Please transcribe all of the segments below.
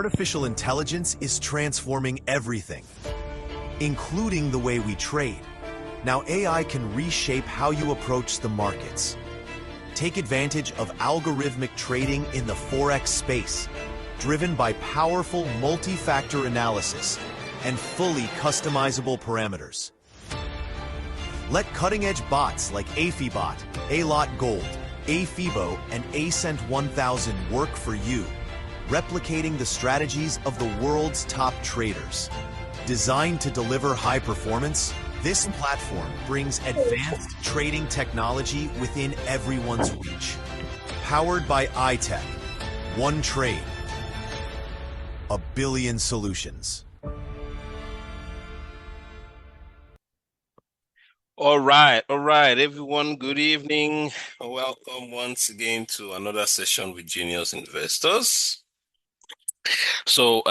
Artificial intelligence is transforming everything, including the way we trade. Now AI can reshape how you approach the markets. Take advantage of algorithmic trading in the Forex space, driven by powerful multi-factor analysis and fully customizable parameters. Let cutting-edge bots like AFIBot, ALOT Gold, AFIBO, and ACENT 1000 work for you, replicating the strategies of the world's top traders. Designed to deliver high performance, this platform brings advanced trading technology within everyone's reach. Powered by AiTech, one trade, a billion solutions. All right, everyone. Good evening. Welcome once again to another session with Genius Investors. So,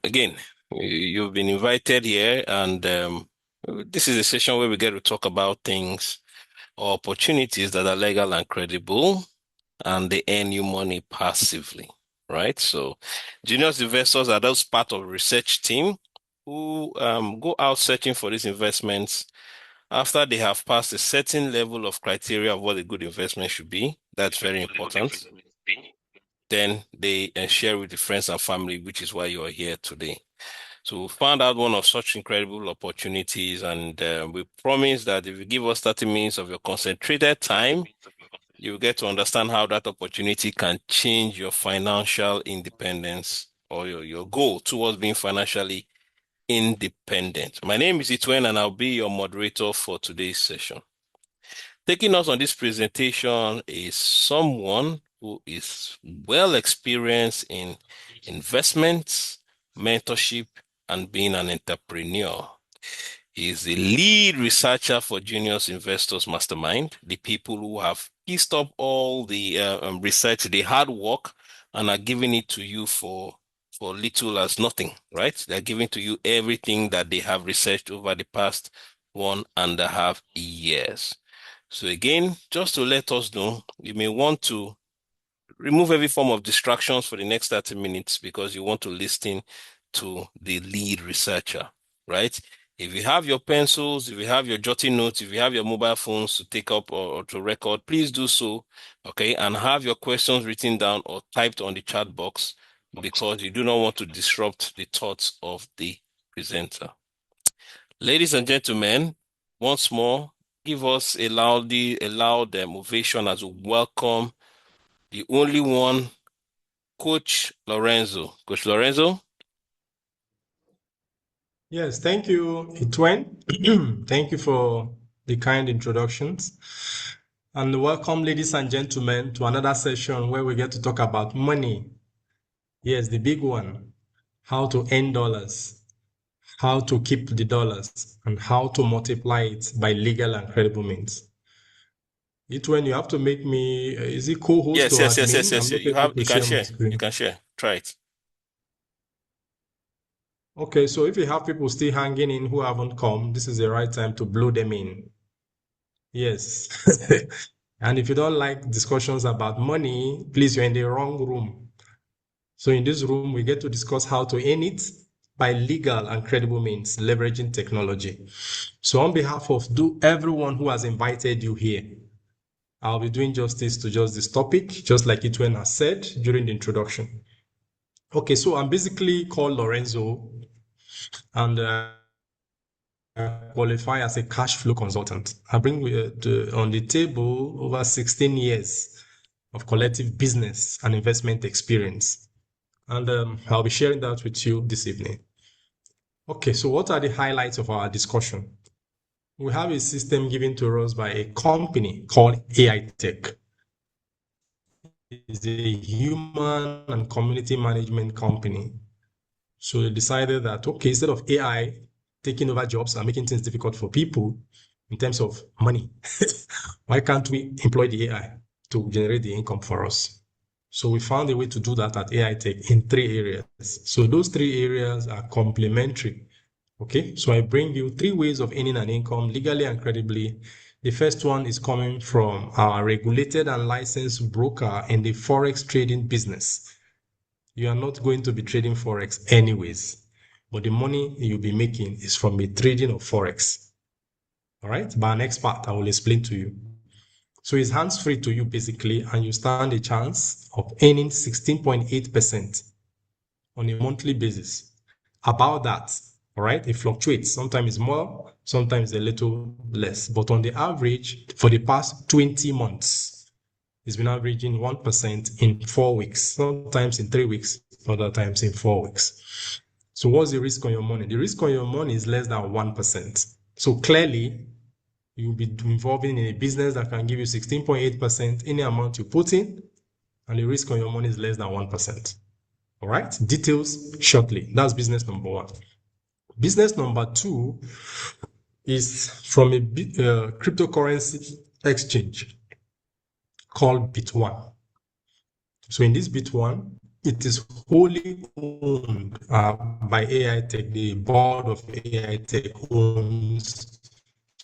again, you've been invited here, and this is a session where we get to talk about things or opportunities that are legal and credible, and they earn you money passively, right? So, Genius Investors are those part of the research team who go out searching for these investments after they have passed a certain level of criteria of what a good investment should be. That's very important. Then they share with the friends and family, which is why you are here today. So we found out one of such incredible opportunities, and we promise that if you give us 30 minutes of your concentrated time, you get to understand how that opportunity can change your financial independence or your goal towards being financially independent. My name is Itwen, and I'll be your moderator for today's session. Taking us on this presentation is someone who is well experienced in investments, mentorship, and being an entrepreneur. He is the lead researcher for Genius Investors Mastermind, the people who have pieced up all the research, the hard work, and are giving it to you for little as nothing, right? They're giving to you everything that they have researched over the past 1.5 years. So again, just to let us know, you may want to remove every form of distractions for the next 30 minutes because you want to listen to the lead researcher, right? If you have your pencils, if you have your jotting notes, if you have your mobile phones to take up or to record, please do so, okay? And have your questions written down or typed on the chat box because you do not want to disrupt the thoughts of the presenter. Ladies and gentlemen, once more, give us a loud ovation as we welcome the only one, Coach Lorenzo. Coach Lorenzo? Yes, thank you, Itwen. Thank you for the kind introductions. And welcome, ladies and gentlemen, to another session where we get to talk about money. Yes, the big one. How to earn dollars, how to keep the dollars, and how to multiply it by legal and credible means. Itwen, you have to make me, is it co-host or admin? Yes. I'm not able to share my screen. You can share. Try it. Okay, so if you have people still hanging in who haven't come, this is the right time to blow them in. Yes. And if you don't like discussions about money, please, you're in the wrong room. So in this room, we get to discuss how to earn it by legal and credible means, leveraging technology. So on behalf of everyone who has invited you here, I'll be doing justice to just this topic, just like Itwen has said during the introduction. Okay, so I'm basically called Lorenzo, and qualify as a cash flow consultant. I bring on the table over 16 years of collective business and investment experience. And I'll be sharing that with you this evening. Okay, so what are the highlights of our discussion? We have a system given to us by a company called AiTech. It's a human and community management company. So they decided that, okay, instead of AI taking over jobs and making things difficult for people in terms of money, why can't we employ the AI to generate the income for us? So we found a way to do that at AiTech in 3 areas. So those 3 areas are complementary. Okay, so I bring you 3 ways of earning an income legally and credibly. The first one is coming from our regulated and licensed broker in the Forex trading business. you are not going to be trading Forex anyways. But the money you'll be making is from the trading of Forex. All right? By an expert, I will explain to you. So it's hands-free to you basically, and you stand a chance of earning 16.8% on a monthly basis. About that, all right, it fluctuates. Sometimes it's more, sometimes a little less. But on the average, for the past 20 months, it's been averaging 1% in 4 weeks, sometimes in 3 weeks, other times in 4 weeks. So what's the risk on your money? The risk on your money is less than 1%. So clearly, you'll be involving in a business that can give you 16.8% any amount you put in, and the risk on your money is less than 1%. All right, details shortly. That's business number one. Business number two is from a cryptocurrency exchange called Bit1. So in this Bit1, it is wholly owned by AiTech. The board of AiTech owns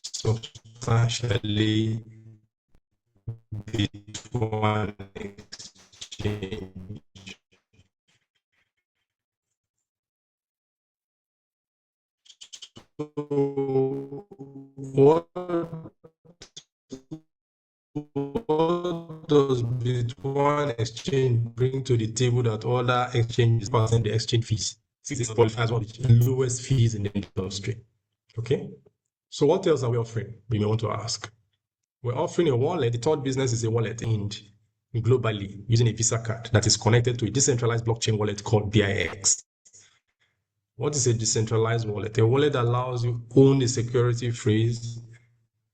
substantially Bit1 exchange. So what does Bit1 exchange bring to the table that other exchanges percent the exchange fees? This qualifies one of the lowest fees in the industry. Okay. So what else are we offering? You may want to ask. We're offering a wallet. The third business is a wallet globally using a Visa card that is connected to a decentralized blockchain wallet called BIX. What is a decentralized wallet? A wallet that allows you to own the security phrase.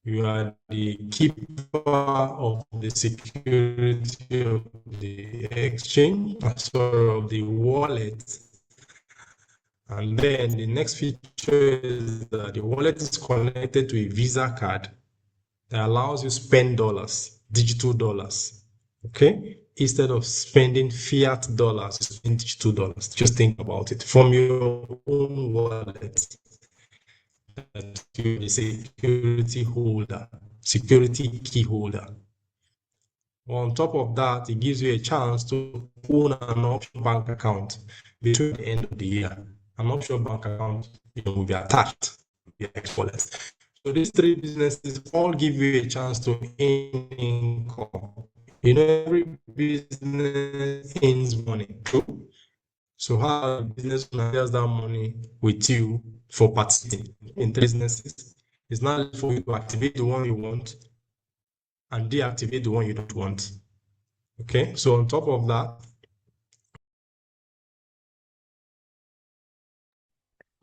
You are the keeper of the security of the exchange, of the wallet. And then the next feature is that the wallet is connected to a Visa card that allows you to spend dollars, digital dollars, okay? Instead of spending fiat dollars, you spend digital dollars. Just think about it. From your own wallet, that you're the security holder, security key holder. On top of that, it gives you a chance to own an option bank account between the end of the year. An option bank account will be attached to your wallet. So these three businesses all give you a chance to earn income. Every business earns money, true? So how the business owner shares that money with you for participating in businesses? It's not for you to activate the one you want and deactivate the one you don't want. Okay, so on top of that.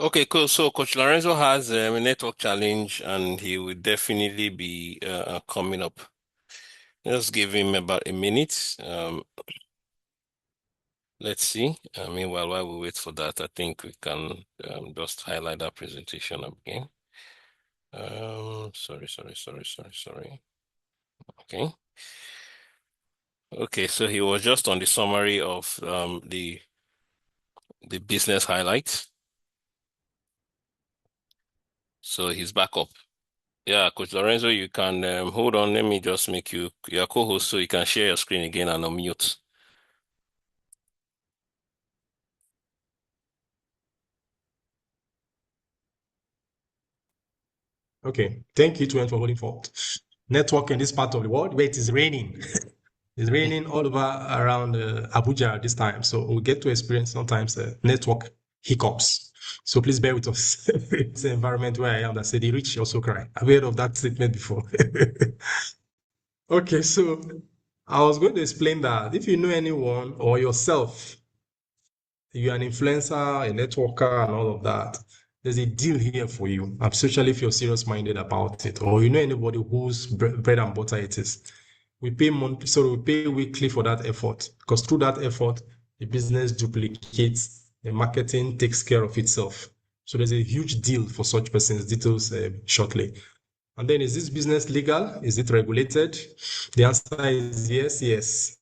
Okay, cool. So Coach Lorenzo has a network challenge, and he will definitely be coming up. Just give him about a minute. Let's see. Meanwhile, while we wait for that, I think we can just highlight that presentation again. Sorry. Okay. Okay, so he was just on the summary of the business highlights. So he's back up. Yeah, Coach Lorenzo, you can hold on. Let me just make you your co-host so you can share your screen again and unmute. Okay, thank you, Twain, for holding forth. Network in this part of the world where it is raining. It's raining all over around Abuja this time. So we get to experience sometimes network hiccups. So please bear with us. It's an environment where I am that say the rich also cry. I've heard of that statement before. Okay, so I was going to explain that if you know anyone or yourself, you're an influencer, a networker, and all of that, there's a deal here for you, especially if you're serious minded about it, or you know anybody whose bread and butter it is. We pay monthly, so we pay weekly for that effort, because through that effort, the business duplicates, the marketing takes care of itself. So there's a huge deal for such persons. Details shortly. And then, is this business legal? Is it regulated? The answer is yes.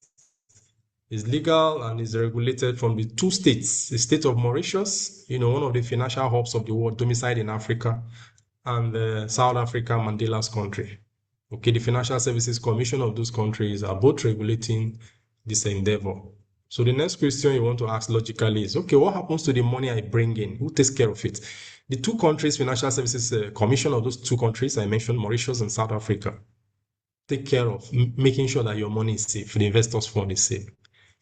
Is legal and is regulated from the two states, the state of Mauritius, one of the financial hubs of the world, domiciled in Africa, and South Africa, Mandela's country. Okay, the Financial Services Commission of those countries are both regulating this endeavor. So the next question you want to ask logically is, okay, what happens to the money I bring in? Who takes care of it? The two countries, Financial Services Commission of those two countries I mentioned, Mauritius and South Africa, take care of making sure that your money is safe, the investors' fund is safe.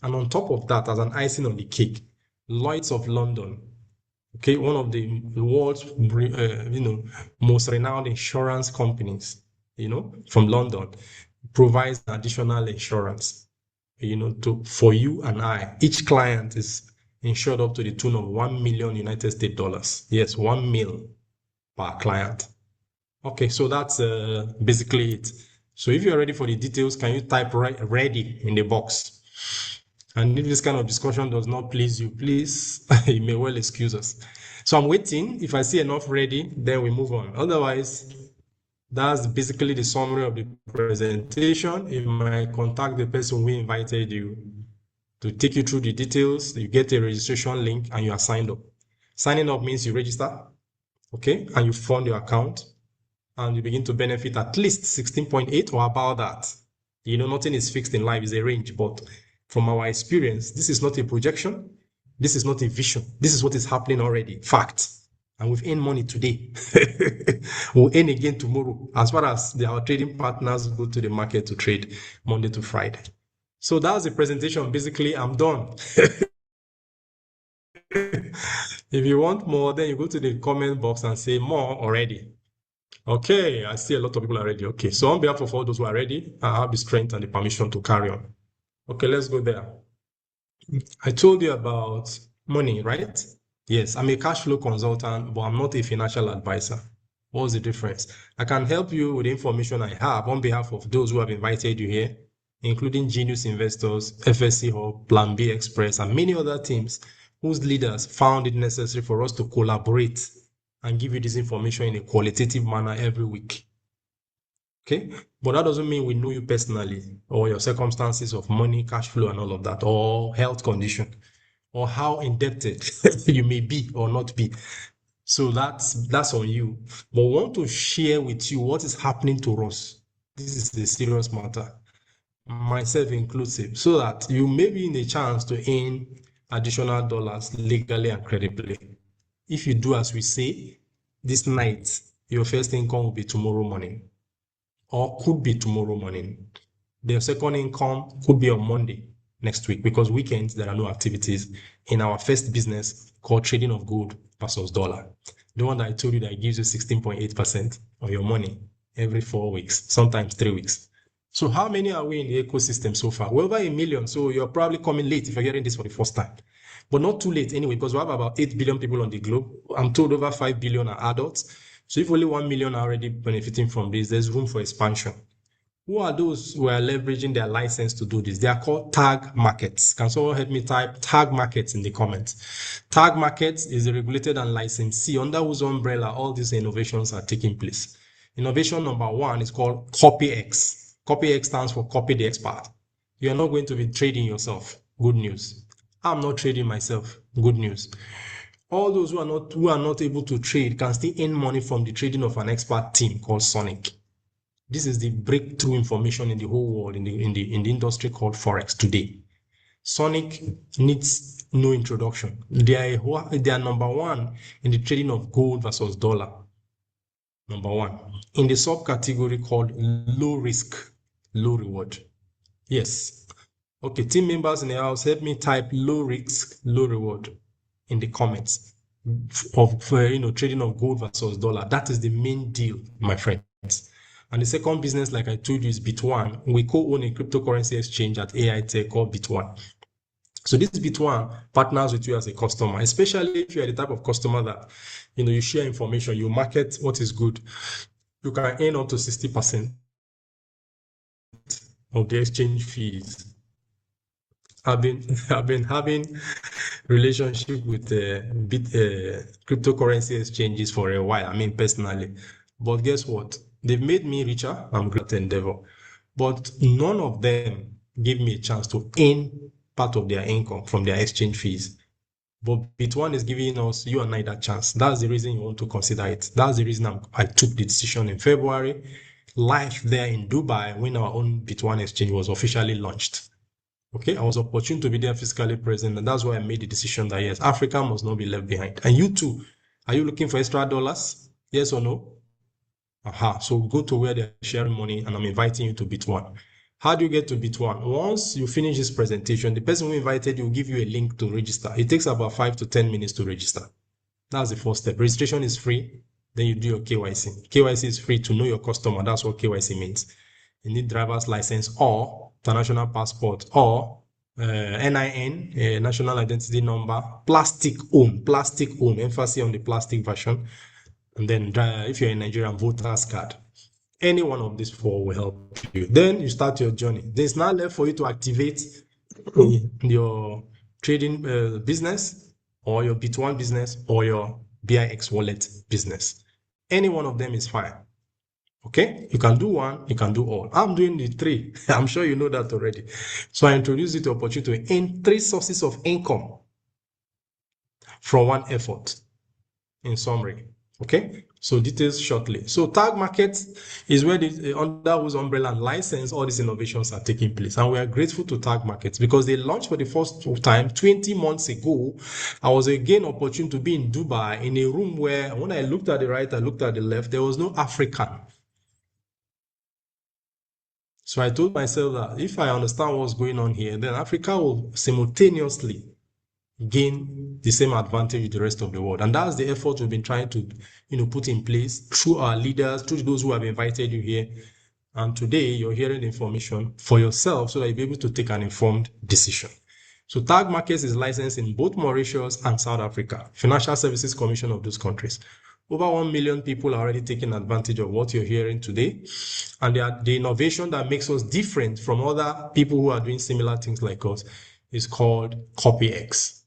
And on top of that, as an icing on the cake, Lloyd's of London, okay, one of the world's most renowned insurance companies, from London, provides additional insurance, for you and I. Each client is insured up to the tune of 1 million United States dollars. Yes, 1 mil per client. Okay, so that's basically it. So if you're ready for the details, can you type ready in the box? And if this kind of discussion does not please you, please, you may well excuse us. So I'm waiting. If I see enough ready, then we move on. Otherwise, that's basically the summary of the presentation. You might contact the person who invited you to take you through the details. You get a registration link and you are signed up. Signing up means you register, okay, and you fund your account and you begin to benefit at least 16.8 or about that. Nothing is fixed in life, it's a range, but from our experience, this is not a projection. This is not a vision. This is what is happening already. Fact. And we've earned money today. We'll earn again tomorrow, as far as our trading partners go to the market to trade Monday to Friday. So that's the presentation. Basically, I'm done. If you want more, then you go to the comment box and say more already. Okay, I see a lot of people are ready. Okay, so on behalf of all those who are ready, I have the strength and the permission to carry on. Okay, let's go there. I told you about money, right? Yes, I'm a cash flow consultant, but I'm not a financial advisor. What's the difference? I can help you with the information I have on behalf of those who have invited you here, including Genius Investors, FSC Hub, Plan B Express, and many other teams whose leaders found it necessary for us to collaborate and give you this information in a qualitative manner every week. Okay, but that doesn't mean we know you personally or your circumstances of money, cash flow, and all of that, or health condition, or how indebted you may be or not be. So that's on you. But we want to share with you what is happening to us. This is a serious matter, myself inclusive, so that you may be in a chance to earn additional dollars legally and credibly. If you do as we say, this night, your first income will be tomorrow morning, or could be tomorrow morning. The second income could be on Monday next week, because weekends there are no activities in our first business called trading of gold versus dollar. The one that I told you that gives you 16.8% on your money every 4 weeks, sometimes 3 weeks. So how many are we in the ecosystem so far? We're over 1 million. So you're probably coming late if you're hearing this for the first time. But not too late anyway, because we have about 8 billion people on the globe. I'm told over 5 billion are adults. So if only 1 million are already benefiting from this, there's room for expansion. Who are those who are leveraging their license to do this? They are called tag markets. Can someone help me type tag markets in the comments? Tag markets is a regulated and licensee under whose umbrella all these innovations are taking place. Innovation number 1 is called CopyX. CopyX stands for copy the expert. You are not going to be trading yourself. Good news. I'm not trading myself. Good news. All those who are not able to trade can still earn money from the trading of an expert team called Sonic. This is the breakthrough information in the whole world in the industry called Forex today. Sonic needs no introduction. They are number 1 in the trading of gold versus dollar. Number 1. In the subcategory called low risk, low reward. Yes. Okay, team members in the house, help me type low risk, low reward in the comments of trading of gold versus dollar. That is the main deal, my friends. And the second business, like I told you, is Bit1. We co-own a cryptocurrency exchange at AiTech called Bit1. So this Bit1 partners with you as a customer, especially if you are the type of customer that you share information, you market what is good. You can earn up to 60% of the exchange fees. I've been having relationship with cryptocurrency exchanges for a while. I mean, personally, but guess what? They've made me richer. I'm great endeavor, but none of them give me a chance to earn part of their income from their exchange fees. But Bit1 is giving us, you and I, that chance. That's the reason you want to consider it. That's the reason I took the decision in February, live there in Dubai when our own Bit1 exchange was officially launched. Okay, I was opportune to be there physically present, and that's why I made the decision that yes, Africa must not be left behind. And you too, are you looking for extra dollars? Yes or no? Aha, so go to where they're sharing money, and I'm inviting you to Bit One. How do you get to Bit One? Once you finish this presentation, the person who invited you will give you a link to register. It takes about 5 to 10 minutes to register. That's the first step. Registration is free. Then you do your KYC. KYC is free to know your customer. That's what KYC means. You need driver's license or international passport or NIN, national identity number, plastic own, emphasis on the plastic version. And then if you're in Nigeria, voter's card. Any one of these four will help you. Then you start your journey. There's now left for you to activate your trading business or your Bit1 business or your BIX wallet business. Any one of them is fine. Okay, you can do one, you can do all. I'm doing the three. I'm sure you know that already. So I introduce you to opportunity to earn 3 sources of income from one effort. In summary, okay. So details shortly. So tag market is where under whose umbrella and license all these innovations are taking place, and we are grateful to tag markets because they launched for the first time 20 months ago. I was again opportune to be in Dubai in a room where when I looked at the right, I looked at the left, there was no African. So I told myself that if I understand what's going on here, then Africa will simultaneously gain the same advantage with the rest of the world. And that's the effort we've been trying to, put in place through our leaders, through those who have invited you here. And today you're hearing the information for yourself so that you'll be able to take an informed decision. So Tag Markets is licensed in both Mauritius and South Africa, Financial Services Commission of those countries. Over 1 million people are already taking advantage of what you're hearing today. And the innovation that makes us different from other people who are doing similar things like us is called CopyX.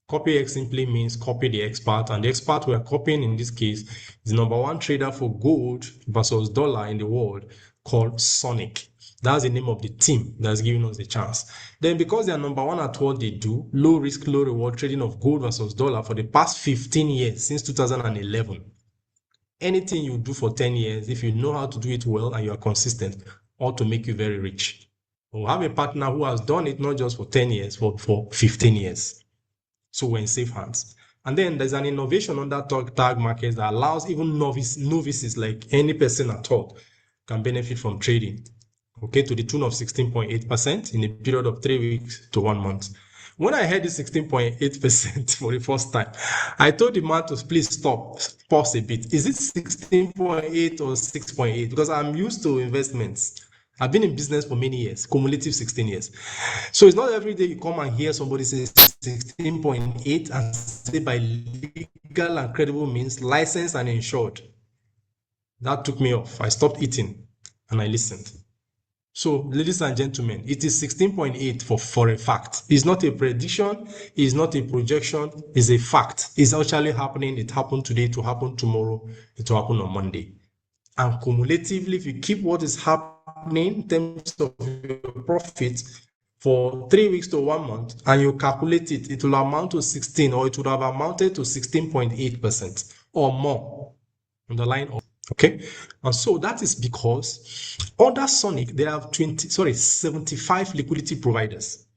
CopyX simply means copy the expert, and the expert we are copying in this case is the number one trader for gold versus dollar in the world called Sonic. That's the name of the team that's giving us the chance. Then because they are number one at what they do, low risk, low reward trading of gold versus dollar for the past 15 years, since 2011. Anything you do for 10 years, if you know how to do it well and you are consistent, ought to make you very rich. We'll have a partner who has done it not just for 10 years, but for 15 years. So we're in safe hands. And then there's an innovation under tag markets that allows even novices like any person at all can benefit from trading, okay, to the tune of 16.8% in a period of 3 weeks to 1 month. When I heard this 16.8% for the first time, I told the man to please stop, pause a bit. Is it 16.8 or 6.8? Because I'm used to investments. I've been in business for many years, cumulative 16 years. So it's not every day you come and hear somebody say 16.8 and say by legal and credible means, licensed and insured. That took me off. I stopped eating and I listened. So, ladies and gentlemen, it is 16.8 for a fact. It's not a prediction, it's not a projection, it's a fact. It's actually happening. It happened today, it will happen tomorrow, it will happen on Monday. And cumulatively, if you keep what is happening in terms of your profit for 3 weeks to 1 month and you calculate it, it will amount to 16, or it would have amounted to 16.8% or more on the line of. Okay, and so that is because under Sonic they have 75 liquidity providers.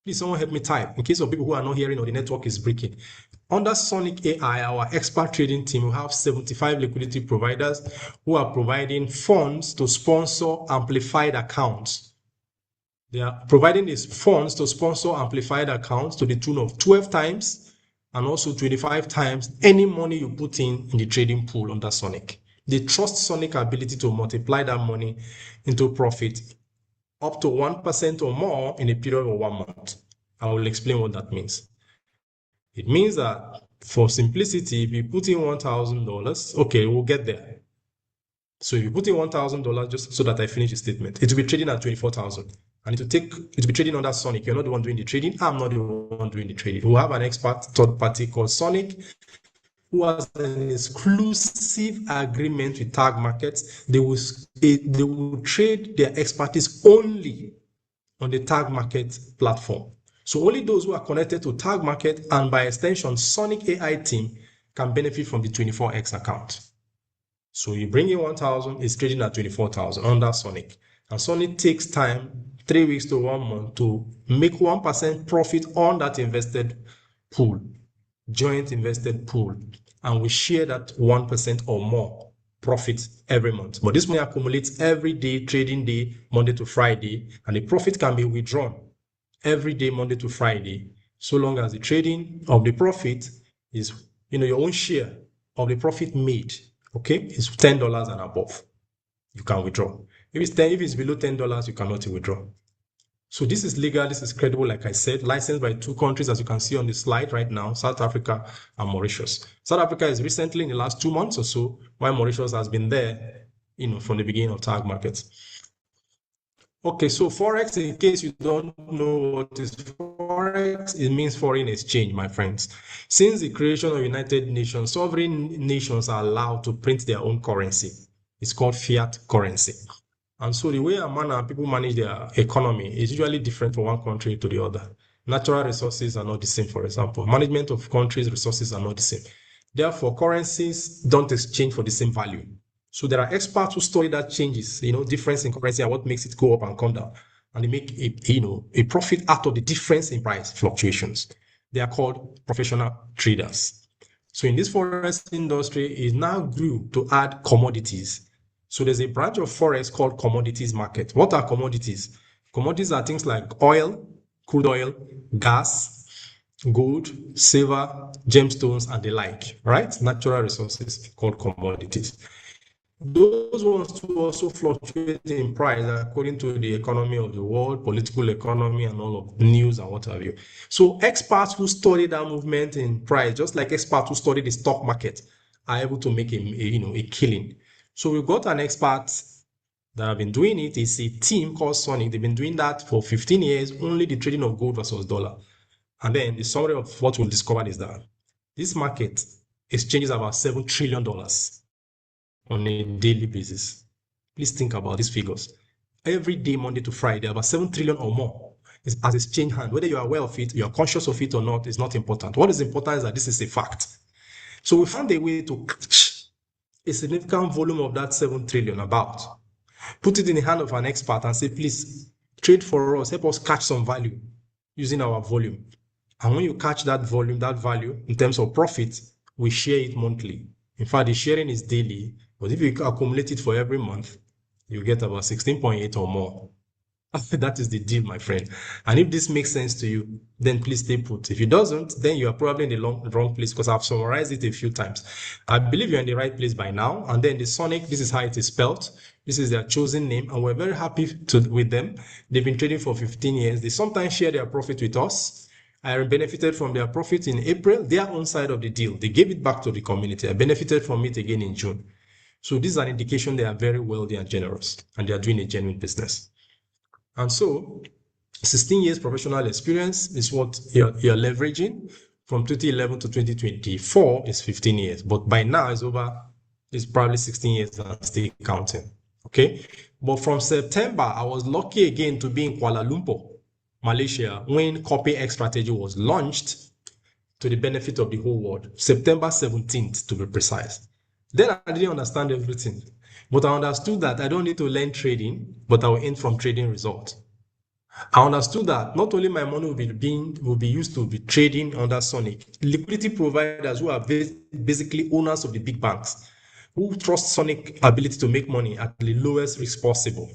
Please, someone help me type in case of people who are not hearing or the network is breaking. Under Sonic AI, our expert trading team, we have 75 liquidity providers who are providing funds to sponsor amplified accounts. They are providing these funds to sponsor amplified accounts to the tune of 12 times and also 25 times any money you put in the trading pool under Sonic. They trust Sonic ability to multiply that money into profit up to 1% or more in a period of 1 month. I will explain what that means. It means that for simplicity, if you put in $1,000, okay, we'll get there. So if you put in $1,000, just so that I finish the statement, it will be trading at 24,000. And it will be trading under Sonic. You're not the one doing the trading. I'm not the one doing the trading. We'll have an expert third party called Sonic who has an exclusive agreement with Tag Markets. They will trade their expertise only on the Tag Market platform. So only those who are connected to Tag Market and by extension Sonic AI team can benefit from the 24x account. So you bring in 1,000, it's trading at 24,000 under Sonic. And Sonic takes time 3 weeks to 1 month to make 1% profit on that invested pool, joint invested pool, and we share that 1% or more profit every month. But this money accumulates every day, trading day, Monday to Friday, and the profit can be withdrawn every day, Monday to Friday, so long as the trading of the profit is, your own share of the profit made, okay, is $10 and above. You can withdraw. If it's below $10, you cannot withdraw. So this is legal, this is credible, like I said, licensed by 2 countries, as you can see on the slide right now, South Africa and Mauritius. South Africa is recently, in the last 2 months or so, while Mauritius has been there, from the beginning of tag markets. Okay, so Forex, in case you don't know what is Forex, it means foreign exchange, my friends. Since the creation of United Nations, sovereign nations are allowed to print their own currency. It's called fiat currency. And so the way and manner people manage their economy is usually different from one country to the other. Natural resources are not the same, for example. Management of countries' resources are not the same. Therefore, currencies don't exchange for the same value. So there are experts who study that changes, difference in currency and what makes it go up and come down. And they make a profit out of the difference in price fluctuations. They are called professional traders. So in this forex industry, it now grew to add commodities. So there's a branch of forex called commodities market. What are commodities? Commodities are things like oil, crude oil, gas, gold, silver, gemstones, and the like, right? Natural resources called commodities. Those ones too also fluctuate in price according to the economy of the world, political economy, and all of news and what have you. So experts who study that movement in price, just like experts who study the stock market, are able to make a killing. So we've got an expert that have been doing it. It's a team called Sonic. They've been doing that for 15 years, only the trading of gold versus dollar. And then the summary of what we've discovered is that this market exchanges about $7 trillion on a daily basis. Please think about these figures. Every day, Monday to Friday, about 7 trillion or more is as exchange hand. Whether you are aware of it, you are conscious of it or not, is not important. What is important is that this is a fact. So we found a way to catch a significant volume of that 7 trillion about. Put it in the hand of an expert and say, please trade for us, help us catch some value using our volume. And when you catch that volume, that value in terms of profit, we share it monthly. In fact, the sharing is daily, but if you accumulate it for every month, you get about 16.8 or more. That is the deal, my friend. And if this makes sense to you, then please stay put. If it doesn't, then you are probably in the wrong place, because I've summarized it a few times. I believe you're in the right place by now. And then the Sonic, this is how it is spelled. This is their chosen name, and we're very happy with them. They've been trading for 15 years. They sometimes share their profit with us. I benefited from their profit in April, their own side of the deal. They gave it back to the community. I benefited from it again in June. So this is an indication they are very wealthy and generous, and they are doing a genuine business. And so 16 years professional experience is what you're leveraging. From 2011 to 2024 is 15 years, but by now it's probably 16 years and still counting. Okay. But from September, I was lucky again to be in Kuala Lumpur, Malaysia, when Copy X strategy was launched to the benefit of the whole world. September 17th, to be precise. Then I didn't understand everything, but I understood that I don't need to learn trading, but I will earn from trading results. I understood that not only my money will be used to be trading under Sonic, liquidity providers who are basically owners of the big banks, who trust Sonic ability to make money at the lowest risk possible,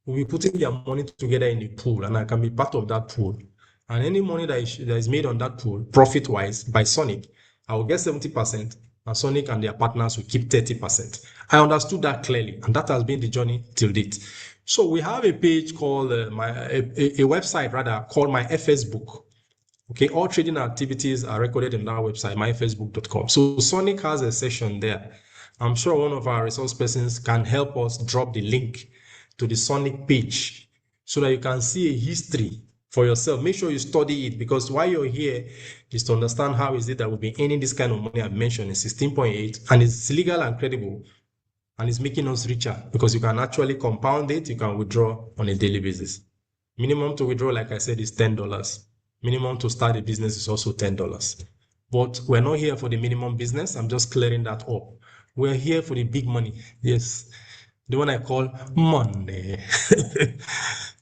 will be putting their money together in a pool, and I can be part of that pool. And any money that is made on that pool, profit-wise, by Sonic, I will get 70%, and Sonic and their partners will keep 30%. I understood that clearly, and that has been the journey till date. So we have a page called a website rather called My FS Book. Okay, all trading activities are recorded in that website, myfacebook.com. So Sonic has a session there. I'm sure one of our resource persons can help us drop the link to the Sonic page so that you can see a history for yourself. Make sure you study it, because why you're here is to understand how is it that we'll be earning this kind of money I've mentioned in 16.8, and it's legal and credible, and it's making us richer because you can actually compound it. You can withdraw on a daily basis. Minimum to withdraw, like I said, is $10. Minimum to start a business is also $10. But we're not here for the minimum business. I'm just clearing that up. We're here for the big money. Yes, the one I call money.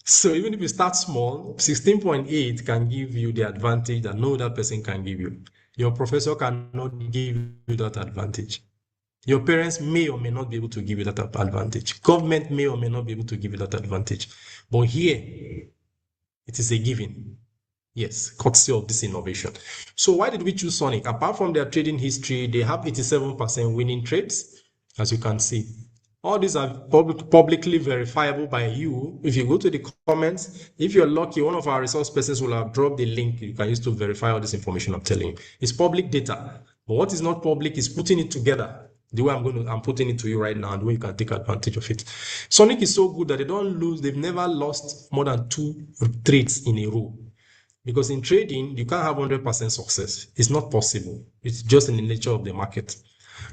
So even if you start small, 16.8 can give you the advantage that no other person can give you. Your professor cannot give you that advantage. Your parents may or may not be able to give you that advantage. Government may or may not be able to give you that advantage. But here, it is a given. Yes, courtesy of this innovation. So why did we choose Sonic? Apart from their trading history, they have 87% winning trades, as you can see. All these are publicly verifiable by you. If you go to the comments, if you're lucky, one of our resource persons will have dropped the link you can use to verify all this information I'm telling you. It's public data. But what is not public is putting it together. The way I'm putting it to you right now, and the way you can take advantage of it. Sonic is so good that they've never lost more than 2 trades in a row. Because in trading, you can't have 100% success. It's not possible. It's just in the nature of the market.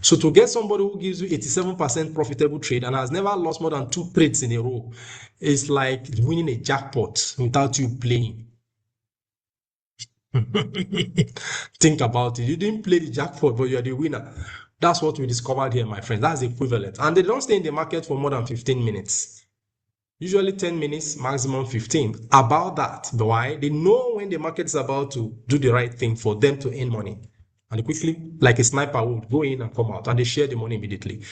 So to get somebody who gives you 87% profitable trade and has never lost more than 2 trades in a row, it's like winning a jackpot without you playing. Think about it. You didn't play the jackpot, but you're the winner. That's what we discovered here, my friends. That's equivalent. And they don't stay in the market for more than 15 minutes. Usually 10 minutes, maximum 15. About that, why? They know when the market is about to do the right thing for them to earn money. And they quickly, like a sniper, would go in and come out, and they share the money immediately.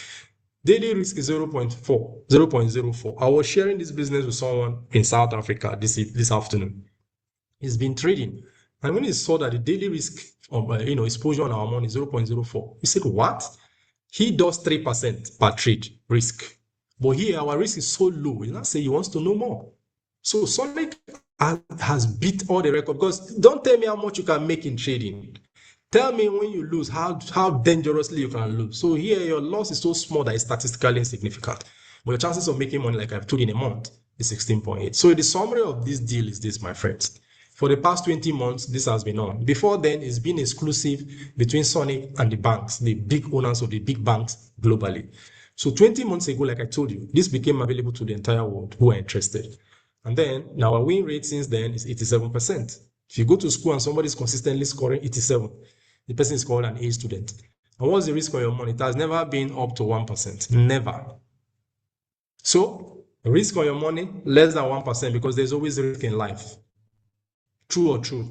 Daily risk is 0.04. I was sharing this business with someone in South Africa this afternoon. He's been trading. And when he saw that the daily risk of exposure on our money is 0.04, he said, what? He does 3% per trade risk. But here, our risk is so low. He now say he wants to know more. So Sonic has beat all the records. Because don't tell me how much you can make in trading. Tell me when you lose, how dangerously you can lose. So here, your loss is so small that it's statistically insignificant. But your chances of making money, like I've told you, in a month, is 16.8. So the summary of this deal is this, my friends. For the past 20 months, this has been on. Before then, it's been exclusive between Sonic and the banks, the big owners of the big banks globally. So 20 months ago, like I told you, this became available to the entire world who are interested. And then now our win rate since then is 87%. If you go to school and somebody is consistently scoring 87, the person is called an A student. And what's the risk on your money? It has never been up to 1%. Never. So risk on your money, less than 1%, because there's always risk in life. True or true?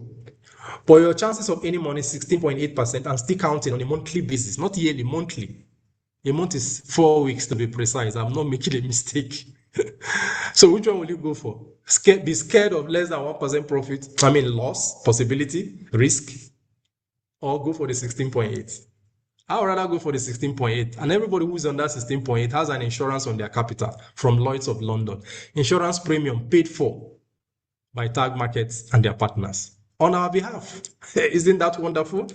But your chances of earning money 16.8% and still counting on a monthly basis, not yearly, monthly. A month is 4 weeks to be precise. I'm not making a mistake. So which one will you go for? Be scared of less than 1% profit, loss, possibility, risk, or go for the 16.8? I would rather go for the 16.8. And everybody who's on that 16.8 has an insurance on their capital from Lloyd's of London. Insurance premium paid for by Tag Markets and their partners on our behalf. Isn't that wonderful?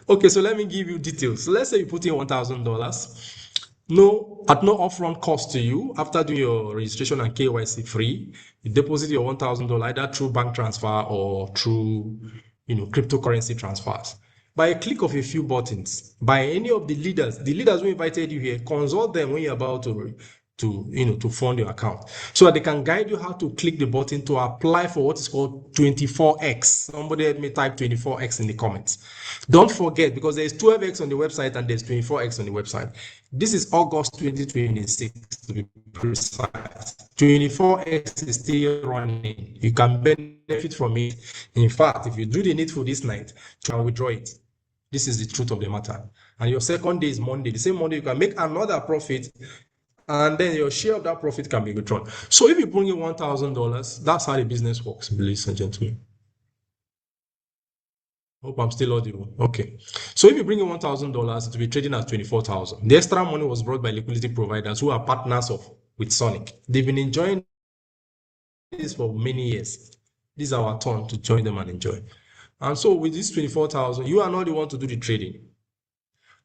Okay, so let me give you details. So let's say you put in $1,000. At no upfront cost to you. After doing your registration and KYC free, you deposit your $1,000 either through bank transfer or through cryptocurrency transfers. By a click of a few buttons, by any of the leaders who invited you here, consult them when you're about to fund your account, so that they can guide you how to click the button to apply for what is called 24x. Somebody help me type 24x in the comments. Don't forget, because there's 12x on the website and there's 24x on the website. This is August 2026 to be precise. 24x is still running. You can benefit from it. In fact, if you do the needful this night, you can withdraw it. This is the truth of the matter. And your second day is Monday. The same Monday, you can make another profit, and then your share of that profit can be withdrawn. So if you bring in $1,000, that's how the business works, ladies and gentlemen. Hope I'm still audible. Okay. So if you bring in $1,000, it will be trading at $24,000. The extra money was brought by liquidity providers who are partners with Sonic. They've been enjoying this for many years. This is our turn to join them and enjoy. And so with this 24,000, you are not the one to do the trading.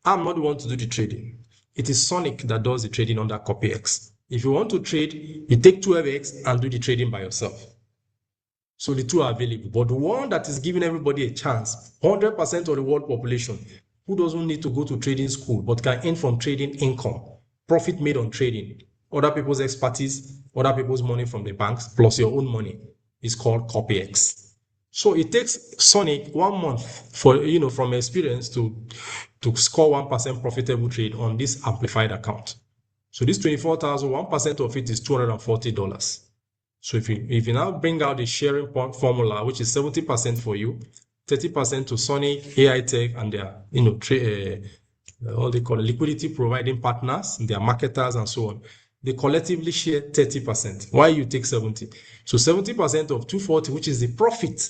I'm not the one to do the trading. It is Sonic that does the trading under CopyX. If you want to trade, you take 12x and do the trading by yourself. So the two are available. But the one that is giving everybody a chance, 100% of the world population, who doesn't need to go to trading school, but can earn from trading income, profit made on trading, other people's expertise, other people's money from the banks, plus your own money, is called CopyX. So it takes Sonic 1 month for from experience to score 1% profitable trade on this amplified account. So this 24,000, 1% of it is $240. So if you now bring out the sharing formula, which is 70% for you, 30% to Sonic, AiTech, and their all they call liquidity providing partners, their marketers and so on. They collectively share 30%. Why you take 70? So 70% of 240, which is the profit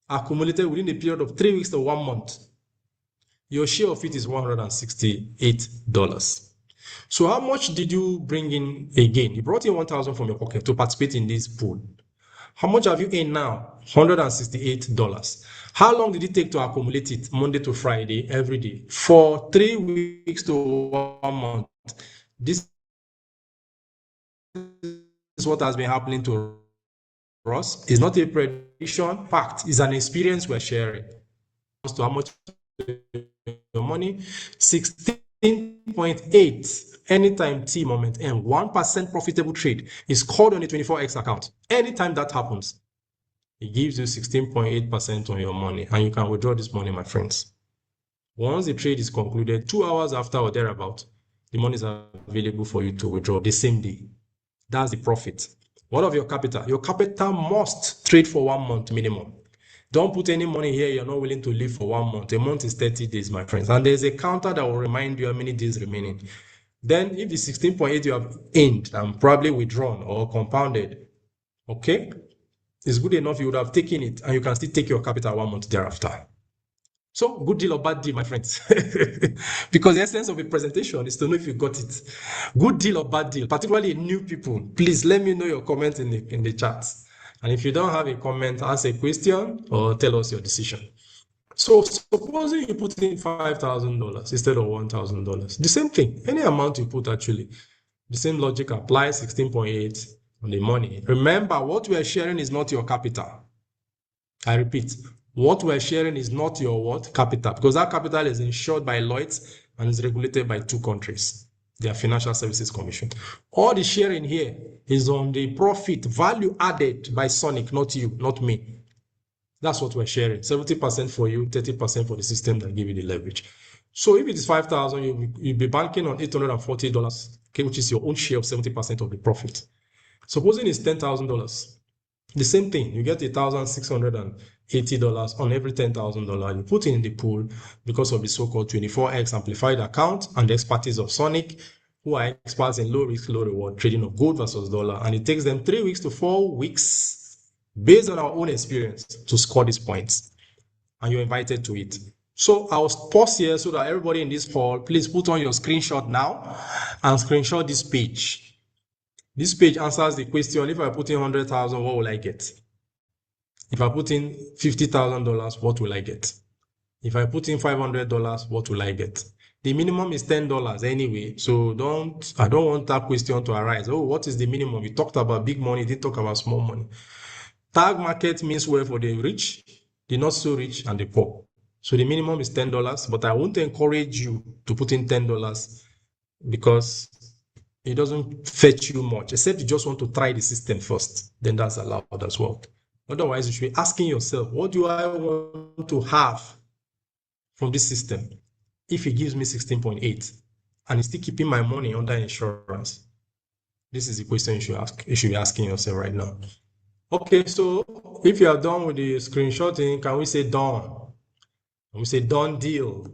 accumulated within a period of 3 weeks to 1 month. Your share of it is $168. So how much did you bring in again? You brought in 1,000 from your pocket to participate in this pool. How much have you earned now? $168. How long did it take to accumulate it? Monday to Friday, every day, for 3 weeks to 1 month. This is what has been happening to us. It's not a prediction, fact. It's an experience we're sharing. As to how much your money, 16.8 anytime T moment and 1% profitable trade is called on a 24x account. Anytime that happens, it gives you 16.8% on your money, and you can withdraw this money, my friends. Once the trade is concluded, 2 hours after or thereabout, the money is available for you to withdraw the same day. That's the profit. What of your capital? Your capital must trade for 1 month minimum. Don't put any money here you're not willing to leave for 1 month. A month is 30 days, my friends. And there's a counter that will remind you how many days remaining. Then if the 16.8 you have earned and probably withdrawn or compounded, okay, it's good enough, you would have taken it and you can still take your capital 1 month thereafter. So, good deal or bad deal, my friends? Because the essence of a presentation is to know if you got it. Good deal or bad deal, particularly new people. Please let me know your comment in the chat. And if you don't have a comment, ask a question or tell us your decision. So, supposing you put in $5,000 instead of $1,000, the same thing, any amount you put actually, the same logic applies, 16.8 on the money. Remember, what we are sharing is not your capital. I repeat, what we're sharing is not your what? Capital, because that capital is insured by Lloyd's and is regulated by 2 countries, their Financial Services Commission. All the sharing here is on the profit value added by Sonic, not you, not me. That's what we're sharing. 70% for you, 30% for the system that give you the leverage. So if it is 5,000, you'll be banking on $840, okay, which is your own share of 70% of the profit. Supposing it's $10,000. The same thing, you get $1,680 on every $10,000 you put in the pool because of the so-called 24x amplified account and the expertise of Sonic, who are experts in low risk, low reward trading of gold versus dollar. And it takes them 3 weeks to 4 weeks based on our own experience to score these points. And you're invited to it. So I'll pause here so that everybody in this call, please put on your screenshot now and screenshot this page. This page answers the question, if I put in 100,000, what will I get? If I put in $50,000, what will I get? If I put in $500, what will I get? The minimum is $10 anyway, so I don't want that question to arise. Oh, what is the minimum? We talked about big money, didn't talk about small money. Tag market means well for the rich, the not so rich, and the poor. So the minimum is $10, but I won't encourage you to put in $10 because it doesn't fetch you much, except you just want to try the system first. Then that's allowed as well. Otherwise, you should be asking yourself, what do I want to have from this system if it gives me 16.8 and it's still keeping my money under insurance? This is the question you should ask. You should be asking yourself right now. Okay, so if you are done with the screenshotting, can we say done? Can we say done deal?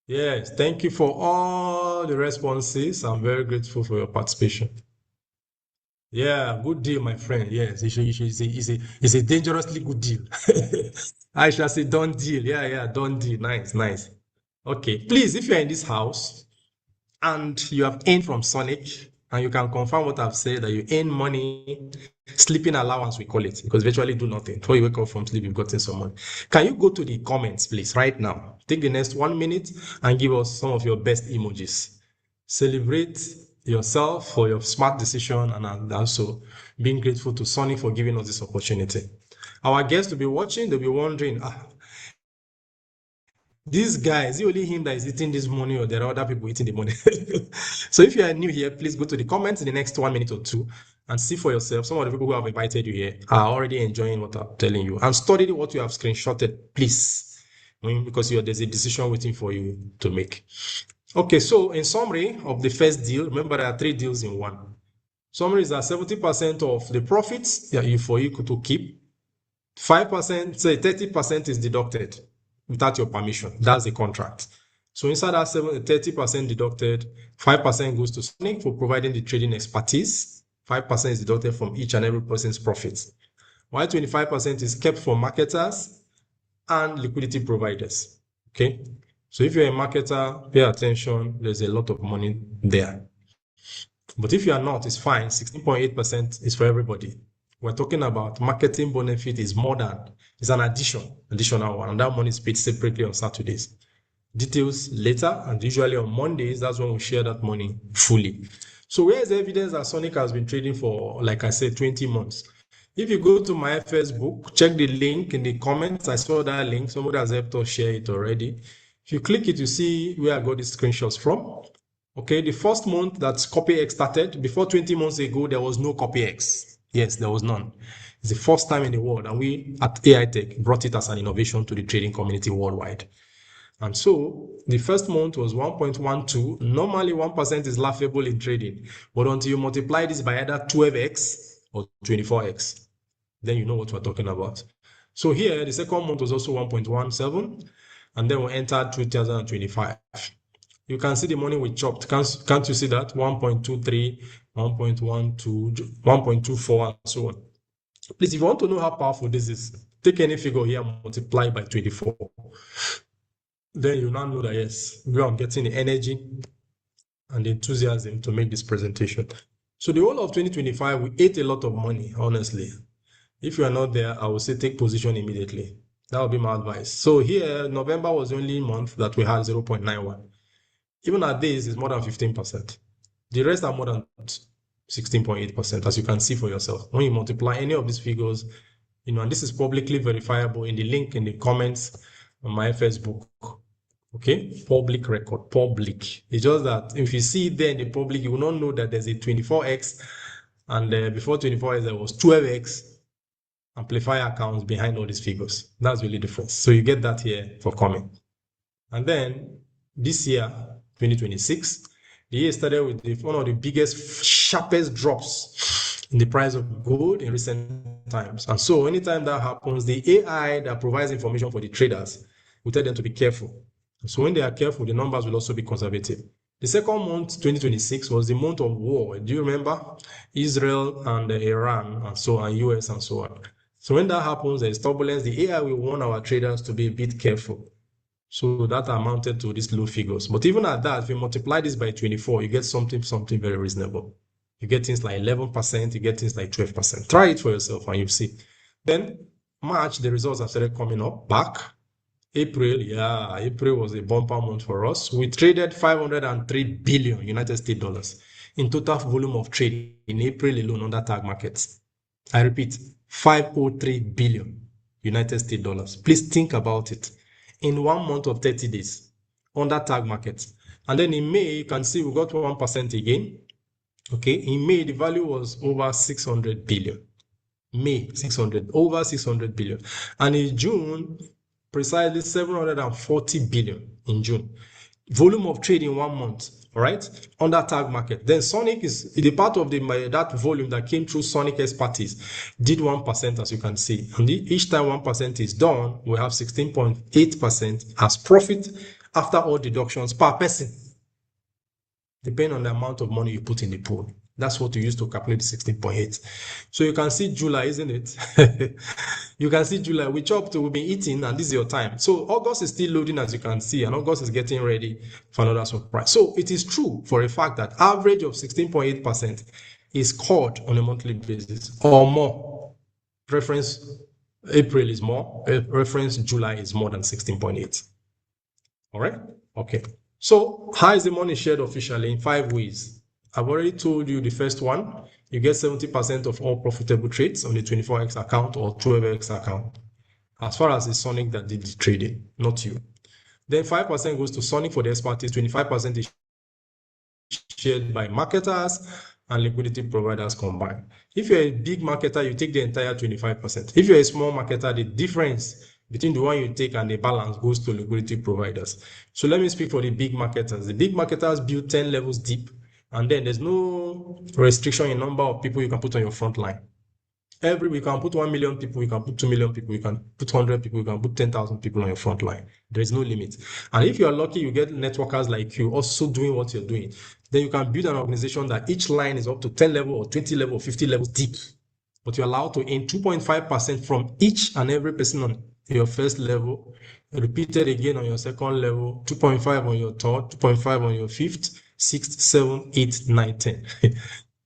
Yes, thank you for all the responses. I'm very grateful for your participation. Yeah, good deal, my friend. Yes, it's a dangerously good deal. I shall say done deal. Yeah, done deal. Nice, nice. Okay, please, if you're in this house and you have earned from Sonic, and you can confirm what I've said, that you earn money, sleeping allowance, we call it, because virtually do nothing. Before you wake up from sleep, you've gotten some money. Can you go to the comments, please, right now? Take the next 1 minute and give us some of your best emojis. Celebrate yourself for your smart decision and also being grateful to Sonic for giving us this opportunity. Our guests will be watching, they'll be wondering, this guy, is it only him that is eating this money or there are other people eating the money? So if you are new here, please go to the comments in the next 1 minute or 2 and see for yourself. Some of the people who have invited you here are already enjoying what I'm telling you. And study what you have screenshotted, please, because there's a decision waiting for you to make. Okay, so in summary of the first deal, remember there are 3 deals in one. Summary is that 70% of the profits for you to keep, 5%, say 30% is deducted without your permission. That's the contract. So inside that 30% deducted, 5% goes to Sonic for providing the trading expertise. 5% is deducted from each and every person's profits. While 25% is kept for marketers and liquidity providers. Okay. So if you're a marketer, pay attention. There's a lot of money there. But if you are not, it's fine. 16.8% is for everybody. We're talking about marketing benefit is more than, it's an additional one. And that money is paid separately on Saturdays. Details later, and usually on Mondays, that's when we share that money fully. So where is the evidence that Sonic has been trading for, like I said, 20 months? If you go to my Facebook, check the link in the comments. I saw that link. Somebody has helped us share it already. If you click it, you see where I got these screenshots from. Okay, the first month that CopyX started, before 20 months ago, there was no CopyX. Yes, there was none. It's the first time in the world, and we at AiTech brought it as an innovation to the trading community worldwide. And so the first month was 1.12. Normally 1% is laughable in trading, but until you multiply this by either 12x or 24x, then you know what we're talking about. So here, the second month was also 1.17, and then we entered 2025. You can see the money we chopped. Can't you see that? 1.23, 1.12, 1.24, and so on. Please, if you want to know how powerful this is, take any figure here and multiply by 24. Then you now know that, yes, I'm getting the energy and the enthusiasm to make this presentation. So the whole of 2025, we ate a lot of money, honestly. If you are not there, I will say take position immediately. That would be my advice. So here, November was the only month that we had 0.91. Even at this, it's more than 15%. The rest are more than 16.8%, as you can see for yourself. When you multiply any of these figures, and this is publicly verifiable in the link in the comments on my Facebook. Okay, public record, public. It's just that if you see it there in the public, you will not know that there's a 24x, and before 24x, there was 12x amplifier accounts behind all these figures. That's really different. So you get that here for coming. And then this year, 2026, the year started with one of the biggest, sharpest drops in the price of gold in recent times. And so anytime that happens, the AI that provides information for the traders will tell them to be careful. So when they are careful, the numbers will also be conservative. The second month, 2026, was the month of war. Do you remember? Israel and Iran and so on, US and so on. So when that happens, there is turbulence. The AI will warn our traders to be a bit careful. So that amounted to these low figures. But even at that, if you multiply this by 24, you get something very reasonable. You get things like 11%, you get things like 12%. Try it for yourself and you'll see. Then March, the results have started coming up back. April was a bumper month for us. We traded 503 billion United States dollars in total volume of trade in April alone on that tag markets. I repeat, 503 billion United States dollars. Please think about it. In 1 month of 30 days on that tag market. And then in May, you can see we got 1% again. Okay, in May, the value was over 600 billion. Over 600 billion. And in June, precisely 740 billion in June. Volume of trade in 1 month, all right, on that tag market. Then Sonic is the part of that volume that came through Sonic expertise, did 1%, as you can see. And each time 1% is done, we have 16.8% as profit after all deductions per person, depending on the amount of money you put in the pool. That's what you use to calculate the 16.8. So you can see July, isn't it? You can see July. We chopped, we've been eating, and this is your time. So August is still loading, as you can see, and August is getting ready for another surprise. So it is true for a fact that average of 16.8% is called on a monthly basis or more. Reference April is more. Reference July is more than 16.8. All right? Okay. So how is the money shared officially? In 5 ways. I've already told you the first one. You get 70% of all profitable trades on the 24x account or 12x account. As far as the Sonic that did the trading, not you. Then 5% goes to Sonic for the expertise. 25% is shared by marketers and liquidity providers combined. If you're a big marketer, you take the entire 25%. If you're a small marketer, the difference between the one you take and the balance goes to liquidity providers. So let me speak for the big marketers. The big marketers build 10 levels deep And then there's no restriction in number of people you can put on your front line. Every we can put 1 million people, we can put 2 million people, we can put 100 people, we can put 10,000 people on your front line. There is no limit. And if you are lucky, you get networkers like you also doing what you're doing. Then you can build an organization that each line is up to 10 level or 20 level or 50 levels deep. But you're allowed to earn 2.5% from each and every person on your first level, repeated again on your second level, 2.5 on your third, 2.5 on your fifth, sixth, seventh, eighth, ninth, 10.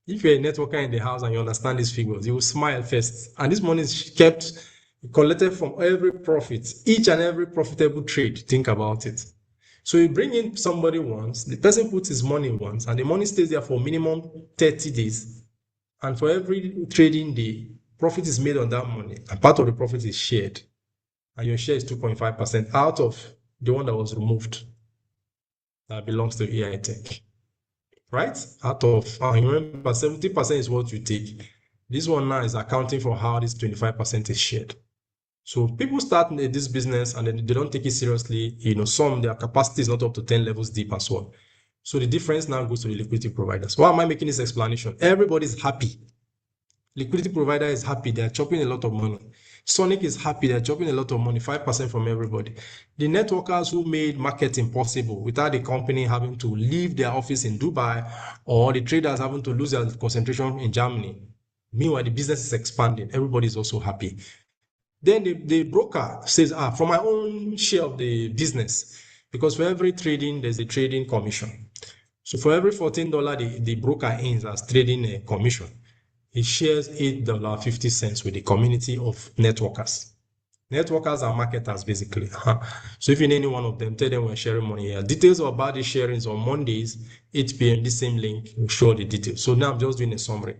If you're a networker in the house and you understand these figures, you will smile first. And this money is kept collected from every profit, each and every profitable trade. Think about it. So you bring in somebody once, the person puts his money once, and the money stays there for minimum 30 days. And for every trading day, profit is made on that money, and part of the profit is shared. And your share is 2.5% out of the one that was removed that belongs to AiTech. Right? Out of, remember, 70% is what you take. This one now is accounting for how this 25% is shared. So people start this business and then they don't take it seriously. Some, their capacity is not up to 10 levels deep and so on. So the difference now goes to the liquidity providers. Why am I making this explanation? Everybody's happy. Liquidity provider is happy. They're chopping a lot of money. Sonic is happy. They're chopping a lot of money, 5% from everybody. The networkers who made marketing possible without the company having to leave their office in Dubai or the traders having to lose their concentration in Germany. Meanwhile, the business is expanding. Everybody is also happy. Then the broker says, from my own share of the business, because for every trading, there's a trading commission. So for every $14 the broker earns as trading a commission, he shares $8.50 with the community of networkers. Networkers are marketers, basically. So if you need any one of them, tell them we're sharing money here. Details about the sharings on Mondays, 8 p.m., this same link will show the details. So now I'm just doing a summary.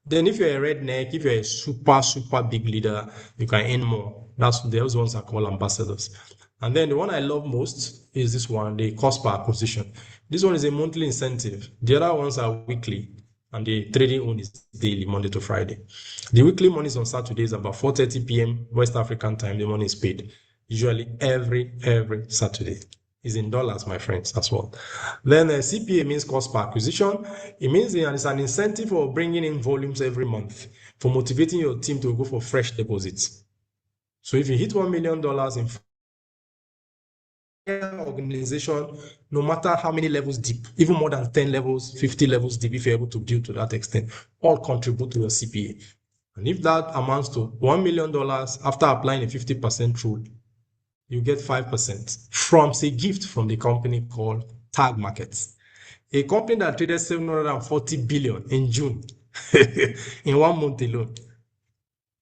Then if you're a redneck, if you're a super big leader, you can earn more. Those ones are called ambassadors. And then the one I love most is this one, the cost per acquisition. This one is a monthly incentive. The other ones are weekly, and the trading one is daily, Monday to Friday. The weekly money is on Saturdays about 4:30 p.m. West African time. The money is paid usually every Saturday. Is in dollars, my friends, as well. Then CPA means cost per acquisition. It means it's an incentive for bringing in volumes every month, for motivating your team to go for fresh deposits. So if you hit $1 million in organization, no matter how many levels deep, even more than 10 levels, 50 levels deep, if you're able to build to that extent, all contribute to your CPA. And if that amounts to $1 million after applying a 50% rule, you get 5% from, say, gift from the company called Tag Markets. A company that traded 740 billion in June in 1 month alone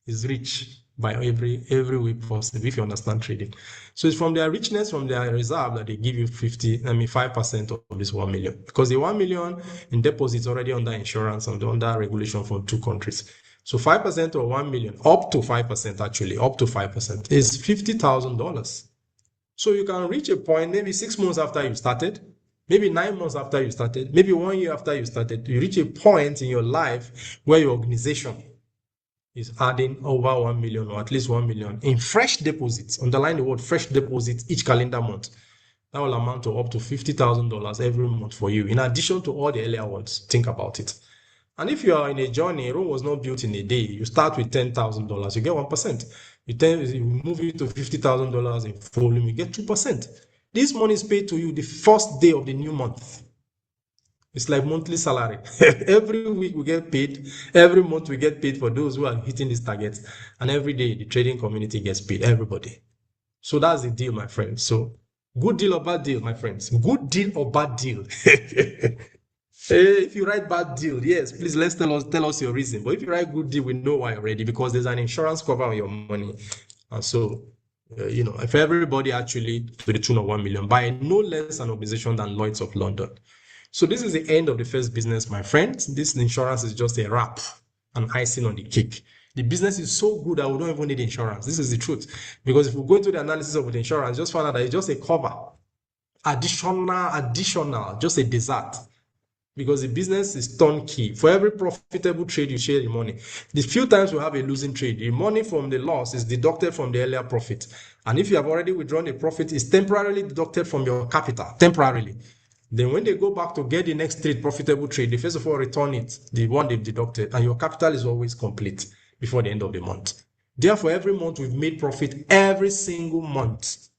is rich by every way possible, if you understand trading. So it's from their richness, from their reserve, that they give you 5% of this 1 million. Because the 1 million in deposits already under insurance and under regulation from 2 countries. So 5% of 1 million, up to 5% actually, up to 5% is $50,000. So you can reach a point, maybe 6 months after you started, maybe 9 months after you started, maybe 1 year after you started, you reach a point in your life where your organization is adding over 1 million or at least 1 million in fresh deposits. Underline the word fresh deposits each calendar month. That will amount to up to $50,000 every month for you, in addition to all the earlier ones. Think about it. And if you are in a journey, Rome was not built in a day. You start with $10,000, you get 1%. You move it to $50,000 in volume, you get 2%. This money is paid to you the first day of the new month. It's like monthly salary. Every week we get paid. Every month we get paid for those who are hitting these targets. And every day the trading community gets paid. Everybody. So that's the deal, my friends. So good deal or bad deal, my friends. Good deal or bad deal. If you write bad deal, yes, please tell us your reason. But if you write good deal, we know why already, because there's an insurance cover on your money. And so, if everybody actually to the tune of 1 million by no less an organization than Lloyd's of London. So this is the end of the first business, my friends. This insurance is just a wrap, an icing on the cake. The business is so good that we don't even need insurance. This is the truth. Because if we go into the analysis of the insurance, just find out that it's just a cover. Additional, just a dessert. Because the business is turnkey. For every profitable trade, you share the money. The few times we have a losing trade, the money from the loss is deducted from the earlier profit. And if you have already withdrawn the profit, it's temporarily deducted from your capital, temporarily. Then when they go back to get the next trade, profitable trade, they first of all return it, the one they've deducted, and your capital is always complete before the end of the month. Therefore, every month we've made profit every single month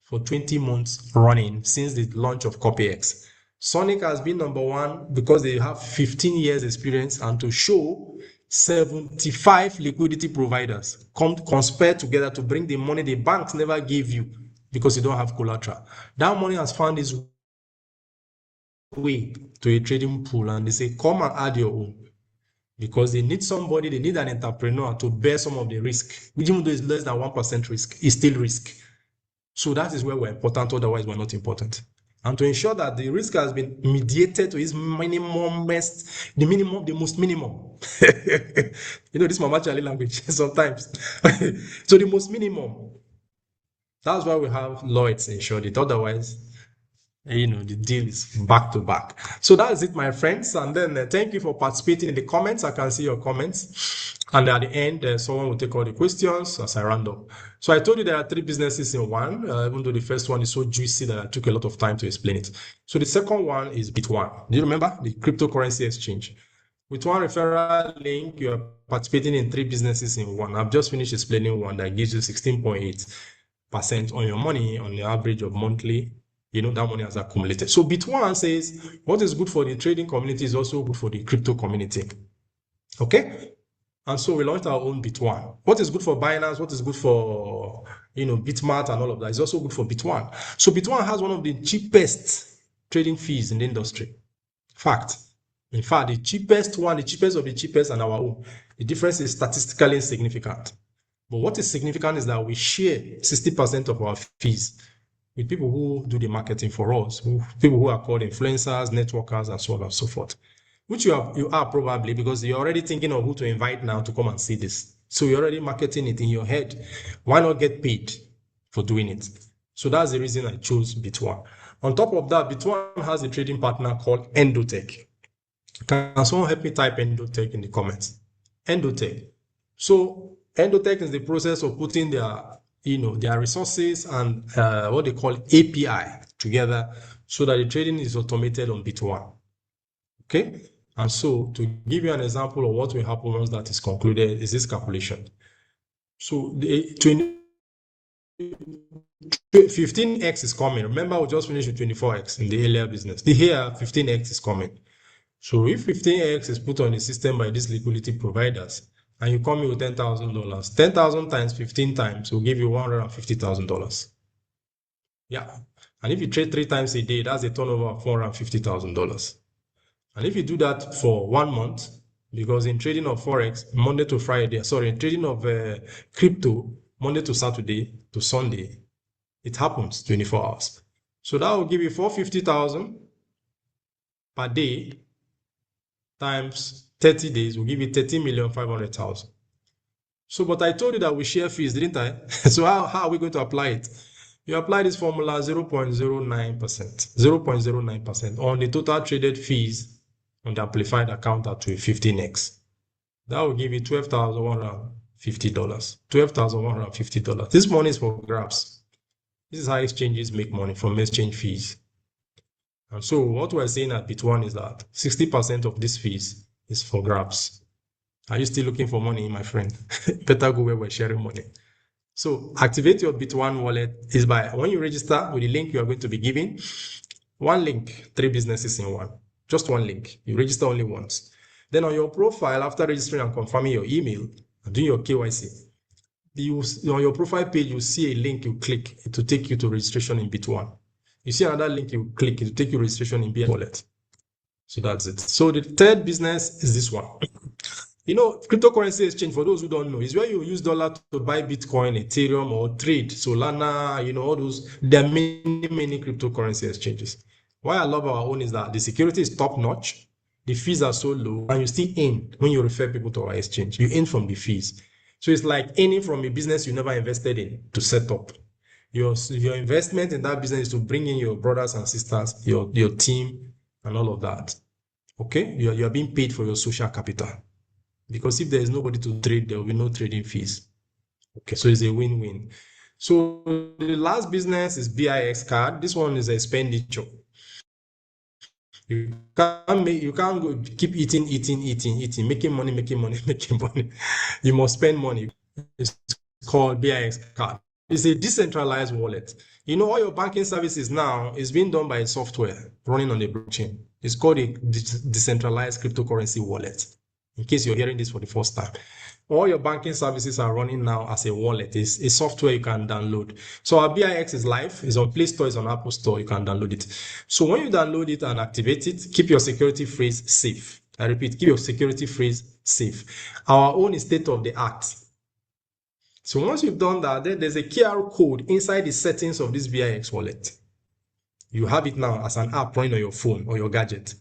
for 20 months running since the launch of CopyX. Sonic has been number one because they have 15 years experience, and to show 75 liquidity providers conspire together to bring the money the banks never gave you because you don't have collateral. That money has found its way to a trading pool, and they say, come and add your own. Because they need somebody, they need an entrepreneur to bear some of the risk, which even though it's less than 1% risk, is still risk. So that is where we're important, otherwise we're not important. And to ensure that the risk has been mediated to its minimum, the most minimum. This Mama Charlie language sometimes. So the most minimum. That's why we have Lloyd's insured it. Otherwise, the deal is back to back. So that's it, my friends. And then thank you for participating in the comments. I can see your comments. And at the end, someone will take all the questions as I round up. So I told you there are 3 businesses in one, even though the first one is so juicy that I took a lot of time to explain it. So the second one is Bit1. Do you remember? The cryptocurrency exchange. With one referral link, you are participating in 3 businesses in one. I've just finished explaining one that gives you 16.8% on your money on the average of monthly. That money has accumulated. So Bit1 says what is good for the trading community is also good for the crypto community. Okay? And so we launched our own Bit1. What is good for Binance, what is good for Bitmart and all of that is also good for Bit1. So Bit1 has one of the cheapest trading fees in the industry. In fact, the cheapest of the cheapest, and our own. The difference is statistically insignificant. But what is significant is that we share 60% of our fees with people who do the marketing for us, people who are called influencers, networkers, and so on and so forth. Which you are probably, because you're already thinking of who to invite now to come and see this. So you're already marketing it in your head. Why not get paid for doing it? So that's the reason I chose Bit1. On top of that, Bit1 has a trading partner called Endotech. Can someone help me type Endotech in the comments? Endotech. So Endotech is the process of putting their resources and what they call API together so that the trading is automated on Bit1. Okay? And so to give you an example of what will happen once that is concluded is this calculation. So the 15x is coming. Remember, we just finished with 24x in the earlier business. Here, 15x is coming. So if 15x is put on the system by these liquidity providers, and you come in with $10,000, 10,000 times 15 times will give you $150,000. Yeah. And if you trade 3 times a day, that's a turnover of $450,000. And if you do that for 1 month, because in trading of Forex, in trading of crypto, Monday to Saturday to Sunday, it happens 24 hours. So that will give you 450,000 per day times 30 days will give you 13,500,000. So, but I told you that we share fees, didn't I? So how are we going to apply it? You apply this formula 0.09%, 0.09% on the total traded fees on the amplified account at 15x. That will give you $12,150. $12,150. This money is for grabs. This is how exchanges make money from exchange fees. And so what we're saying at Bit1 is that 60% of these fees is for grabs. Are you still looking for money, my friend? Better go where we're sharing money. So activate your Bit1 wallet is by when you register with the link you are going to be given. One link, 3 businesses in one. Just one link. You register only once. Then on your profile, after registering and confirming your email and doing your KYC, on your profile page, you see a link you click to take you to registration in Bit1. You see another link you click to take you registration in BS wallet. So that's it. So the third business is this one. Cryptocurrency exchange, for those who don't know, is where you use dollar to buy Bitcoin, Ethereum, or trade Solana, all those. There are many cryptocurrency exchanges. Why I love our own is that the security is top notch, the fees are so low, and you still earn when you refer people to our exchange. You earn from the fees. So it's like earning from a business you never invested in to set up. Your investment in that business is to bring in your brothers and sisters, your team, and all of that. Okay? You are being paid for your social capital. Because if there is nobody to trade, there will be no trading fees. Okay, so it's a win-win. So the last business is BIX card. This one is expenditure. You can't go keep eating, making money, making money. You must spend money. It's called BIX card. It's a decentralized wallet. All your banking services now is being done by a software running on the blockchain. It's called a decentralized cryptocurrency wallet. In case you're hearing this for the first time, all your banking services are running now as a wallet. It's a software you can download. So our BIX is live. It's on Play Store, it's on Apple Store. You can download it. So when you download it and activate it, keep your security phrase safe. I repeat, keep your security phrase safe. Our own is state of the art. So once you've done that, then there's a QR code inside the settings of this BIX wallet. You have it now as an app running on your phone or your gadget.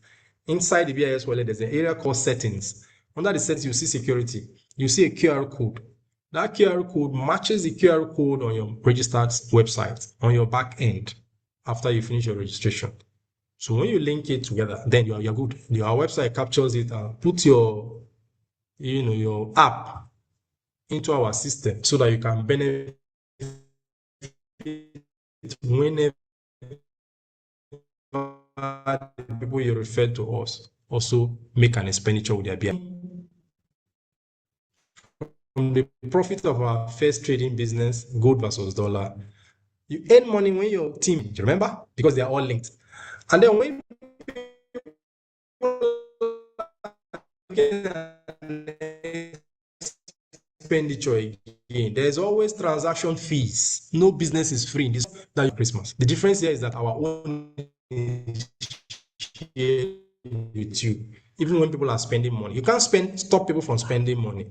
Inside the BIX wallet, there's an area called settings. Under the settings, you see security. You see a QR code. That QR code matches the QR code on your registered website on your back end after you finish your registration. So when you link it together, then you're good. Our website captures it and puts your app into our system so that you can benefit whenever the people you refer to us also make an expenditure with their BI. From the profit of our first trading business, gold versus dollar, you earn money when your team, remember? Because they are all linked. And then when expenditure again, there's always transaction fees. No business is free in this Christmas. The difference here is that our own is shared with you. Even when people are spending money, you can't stop people from spending money.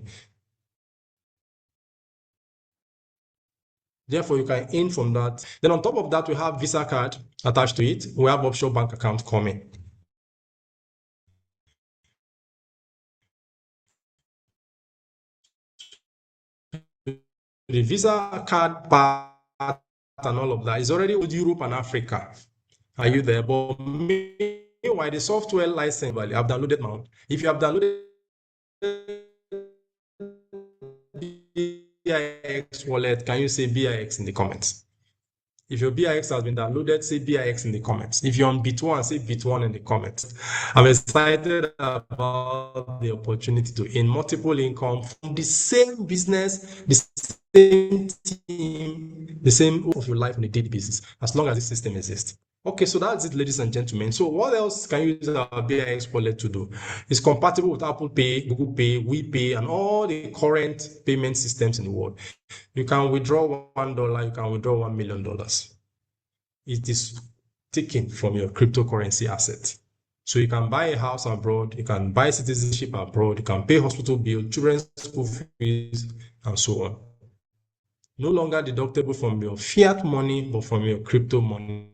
Therefore, you can earn from that. Then on top of that, we have Visa card attached to it. We have offshore bank account coming. The Visa card part and all of that is already with Europe and Africa. Are you there? But meanwhile, the software license value, I've downloaded now. If you have downloaded BIX wallet, can you say BIX in the comments? If your BIX has been downloaded, say BIX in the comments. If you're on Bit1, say Bit1 in the comments. I'm excited about the opportunity to earn multiple income from the same business, the same team, the same of your life on a daily basis, as long as this system exists. Okay, so that's it, ladies and gentlemen. So what else can you use our BIX wallet to do? It's compatible with Apple Pay, Google Pay, WePay, and all the current payment systems in the world. You can withdraw $1, you can withdraw $1 million. It is taken from your cryptocurrency asset. So you can buy a house abroad, you can buy citizenship abroad, you can pay hospital bills, children's school fees, and so on. No longer deductible from your fiat money, but from your crypto money.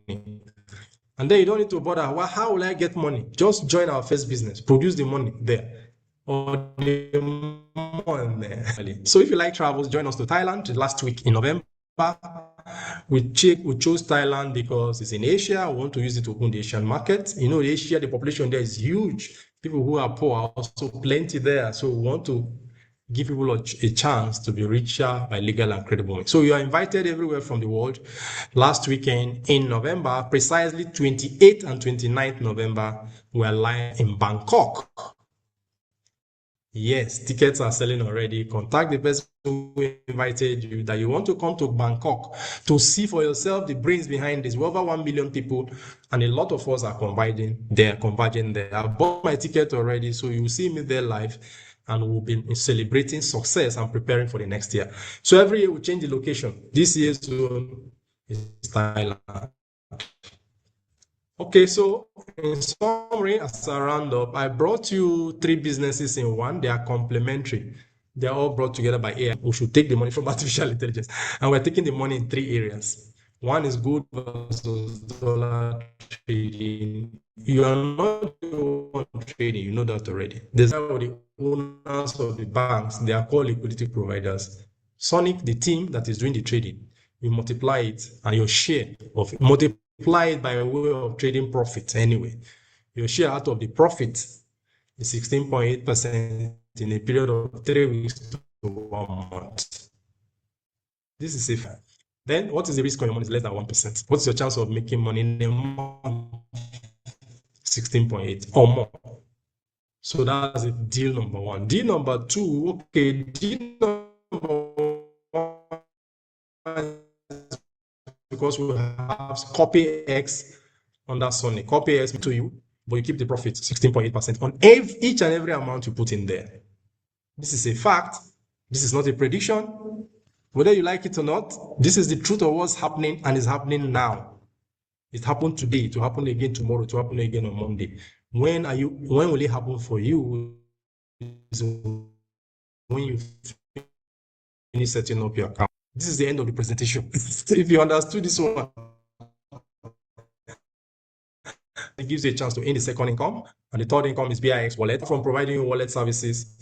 And then you don't need to bother, well, how will I get money? Just join our first business, produce the money there. Or the money. So if you like travels, join us to Thailand last week in November. We chose Thailand because it's in Asia. We want to use it to open the Asian market. Asia, the population there is huge. People who are poor are also plenty there. So we want to give people a chance to be richer by legal and credible means. So you are invited everywhere from the world. Last weekend in November, precisely 28th and 29th November, we are live in Bangkok. Yes, tickets are selling already. Contact the person who invited you that you want to come to Bangkok to see for yourself the brains behind this. We're over 1 million people, and a lot of us are converging there. I bought my ticket already, so you will see me there live, and we'll be celebrating success and preparing for the next year. So every year we change the location. This year's zone is Thailand. Okay, so in summary, as a roundup, I brought you 3 businesses in one. They are complementary. They are all brought together by AI. We should take the money from artificial intelligence. And we're taking the money in 3 areas. One is gold versus dollar trading. You are not the one trading, you know that already. There's how the owners of the banks, they are called liquidity providers. Sonic, the team that is doing the trading, you multiply it and your share of multiply it by way of trading profit anyway. Your share out of the profit is 16.8% in a period of 3 weeks to 1 month. This is safe. Then what is the risk on your money? Is less than 1%. What's your chance of making money in a month? 16.8 or more. So that's deal number one. Deal number two, okay, deal number one, because we have copy X under Sony. Copy X to you, but you keep the profit 16.8% on each and every amount you put in there. This is a fact. This is not a prediction. Whether you like it or not, this is the truth of what's happening and is happening now. It happened today, to happen again tomorrow, to happen again on Monday. When will it happen for you? Is when you finish setting up your account. This is the end of the presentation. If you understood this one, it gives you a chance to earn the second income, and the third income is BIX wallet. From providing you wallet services,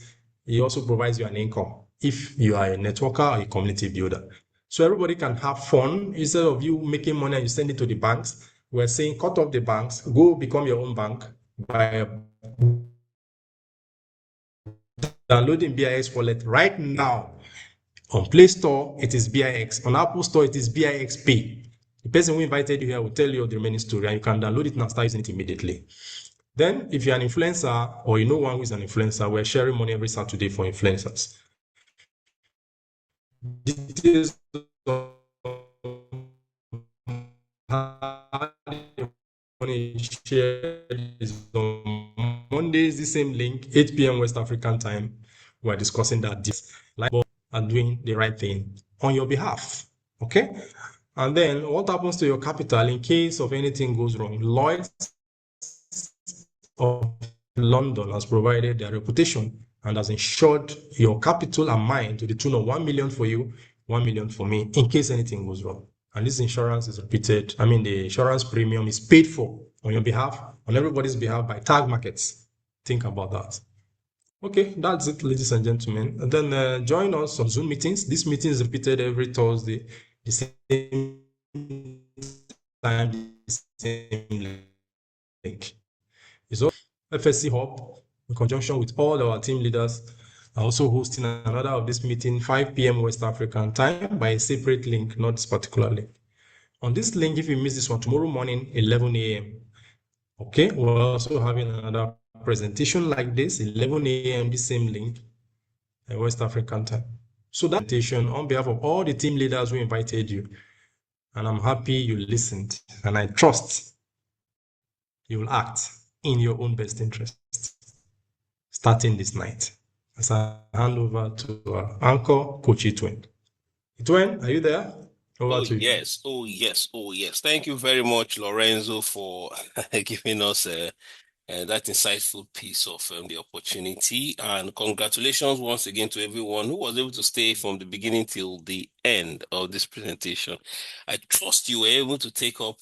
it also provides you an income if you are a networker or a community builder. So everybody can have fun. Instead of you making money and you send it to the banks, we're saying cut off the banks, go become your own bank by downloading BIX wallet right now. On Play Store, it is BIX. On Apple Store, it is BIX Pay. The person who invited you here will tell you the remaining story, and you can download it and start using it immediately. Then, if you're an influencer or you know one who is an influencer, we're sharing money every Saturday for influencers. Details of how the money is shared is on Mondays, the same link, 8 p.m. West African time. We're discussing that this like are doing the right thing on your behalf. Okay? And then what happens to your capital in case of anything goes wrong? Lloyd's of London has provided their reputation and has insured your capital and mine to the tune of 1 million for you, 1 million for me, in case anything goes wrong. And this insurance is repeated. I mean, the insurance premium is paid for on your behalf, on everybody's behalf by Tag Markets. Think about that. Okay, that's it, ladies and gentlemen. And then join us on Zoom meetings. This meeting is repeated every Thursday, the same time, the same link. It's also FSC Hub, in conjunction with all our team leaders, are also hosting another of this meeting, 5 p.m. West African time, by a separate link, not this particular link. On this link, if you miss this one, tomorrow morning, 11 a.m. Okay, we're also having another presentation like this, 11 a.m., the same link, West African time. So that presentation on behalf of all the team leaders who invited you, and I'm happy you listened, and I trust you will act in your own best interest starting this night. As I hand over to our anchor, Coach Itwen. Itwen, are you there? Over to you. Yes. Oh, yes. Oh, yes. Thank you very much, Lorenzo, for giving us that insightful piece of the opportunity. And congratulations once again to everyone who was able to stay from the beginning till the end of this presentation. I trust you were able to take up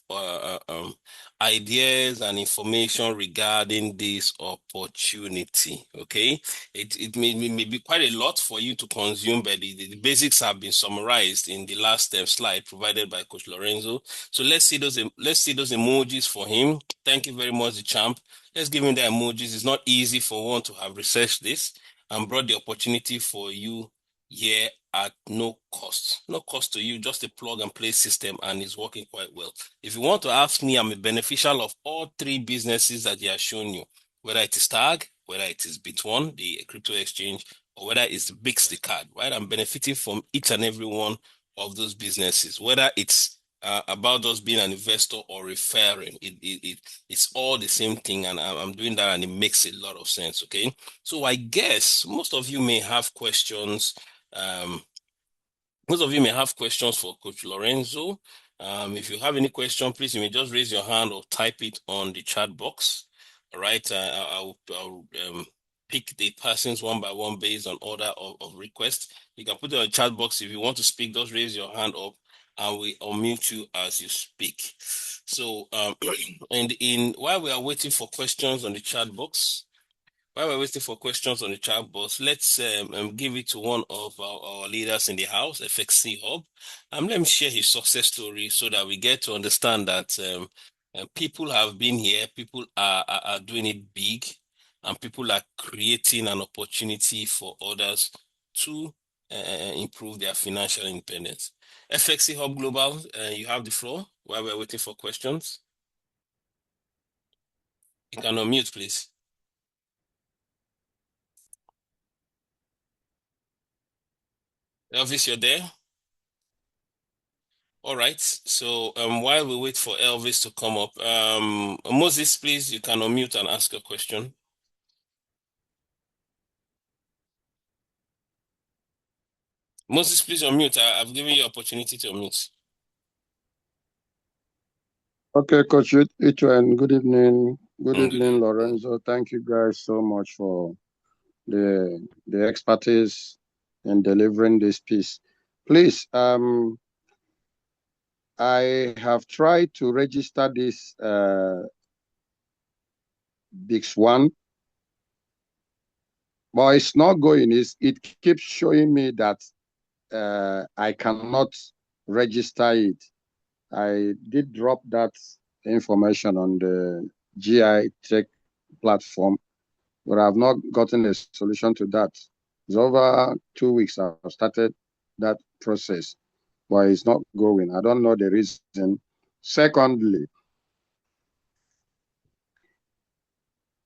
ideas and information regarding this opportunity. Okay, it may be quite a lot for you to consume, but the basics have been summarized in the last slide provided by Coach Lorenzo. So let's see those emojis for him. Thank you very much, the champ. Let's give him the emojis. It's not easy for one to have researched this and brought the opportunity for you here at no cost. No cost to you, just a plug and play system, and it's working quite well. If you want to ask me, I'm a beneficial of all three businesses that he has shown you, whether it is Tag, whether it is Bit1, the crypto exchange, or whether it's Bix, the card, right? I'm benefiting from each and every one of those businesses, whether it's about us being an investor or referring. It's all the same thing, and I'm doing that, and it makes a lot of sense. Okay, so I guess most of you may have questions. Most of you may have questions for Coach Lorenzo. If you have any question, please, you may just raise your hand or type it on the chat box. All right, I'll pick the persons one by one based on order of request. You can put it on the chat box. If you want to speak, just raise your hand up and we unmute you as you speak. So, and while we are waiting for questions on the chat box, while we're waiting for questions on the chat box, let's give it to one of our leaders in the house, FXC Hub. Let me share his success story so that we get to understand that people have been here, people are doing it big, and people are creating an opportunity for others to improve their financial independence. FXC Hub Global, you have the floor while we're waiting for questions. You can unmute, please. Elvis, you're there? All right. So while we wait for Elvis to come up, Moses, please, you can unmute and ask a question. Moses, please unmute. I've given you opportunity to unmute. Okay, Coach Itwen, good evening. Good Good evening, evening. Lorenzo. Thank you guys so much for the expertise in delivering this piece. Please, I have tried to register this BIX1, but it's not going. It keeps showing me that I cannot register it. I did drop that information on the AiTech platform, but I've not gotten a solution to that. It's over 2 weeks I've started that process, but it's not going. I don't know the reason. Secondly,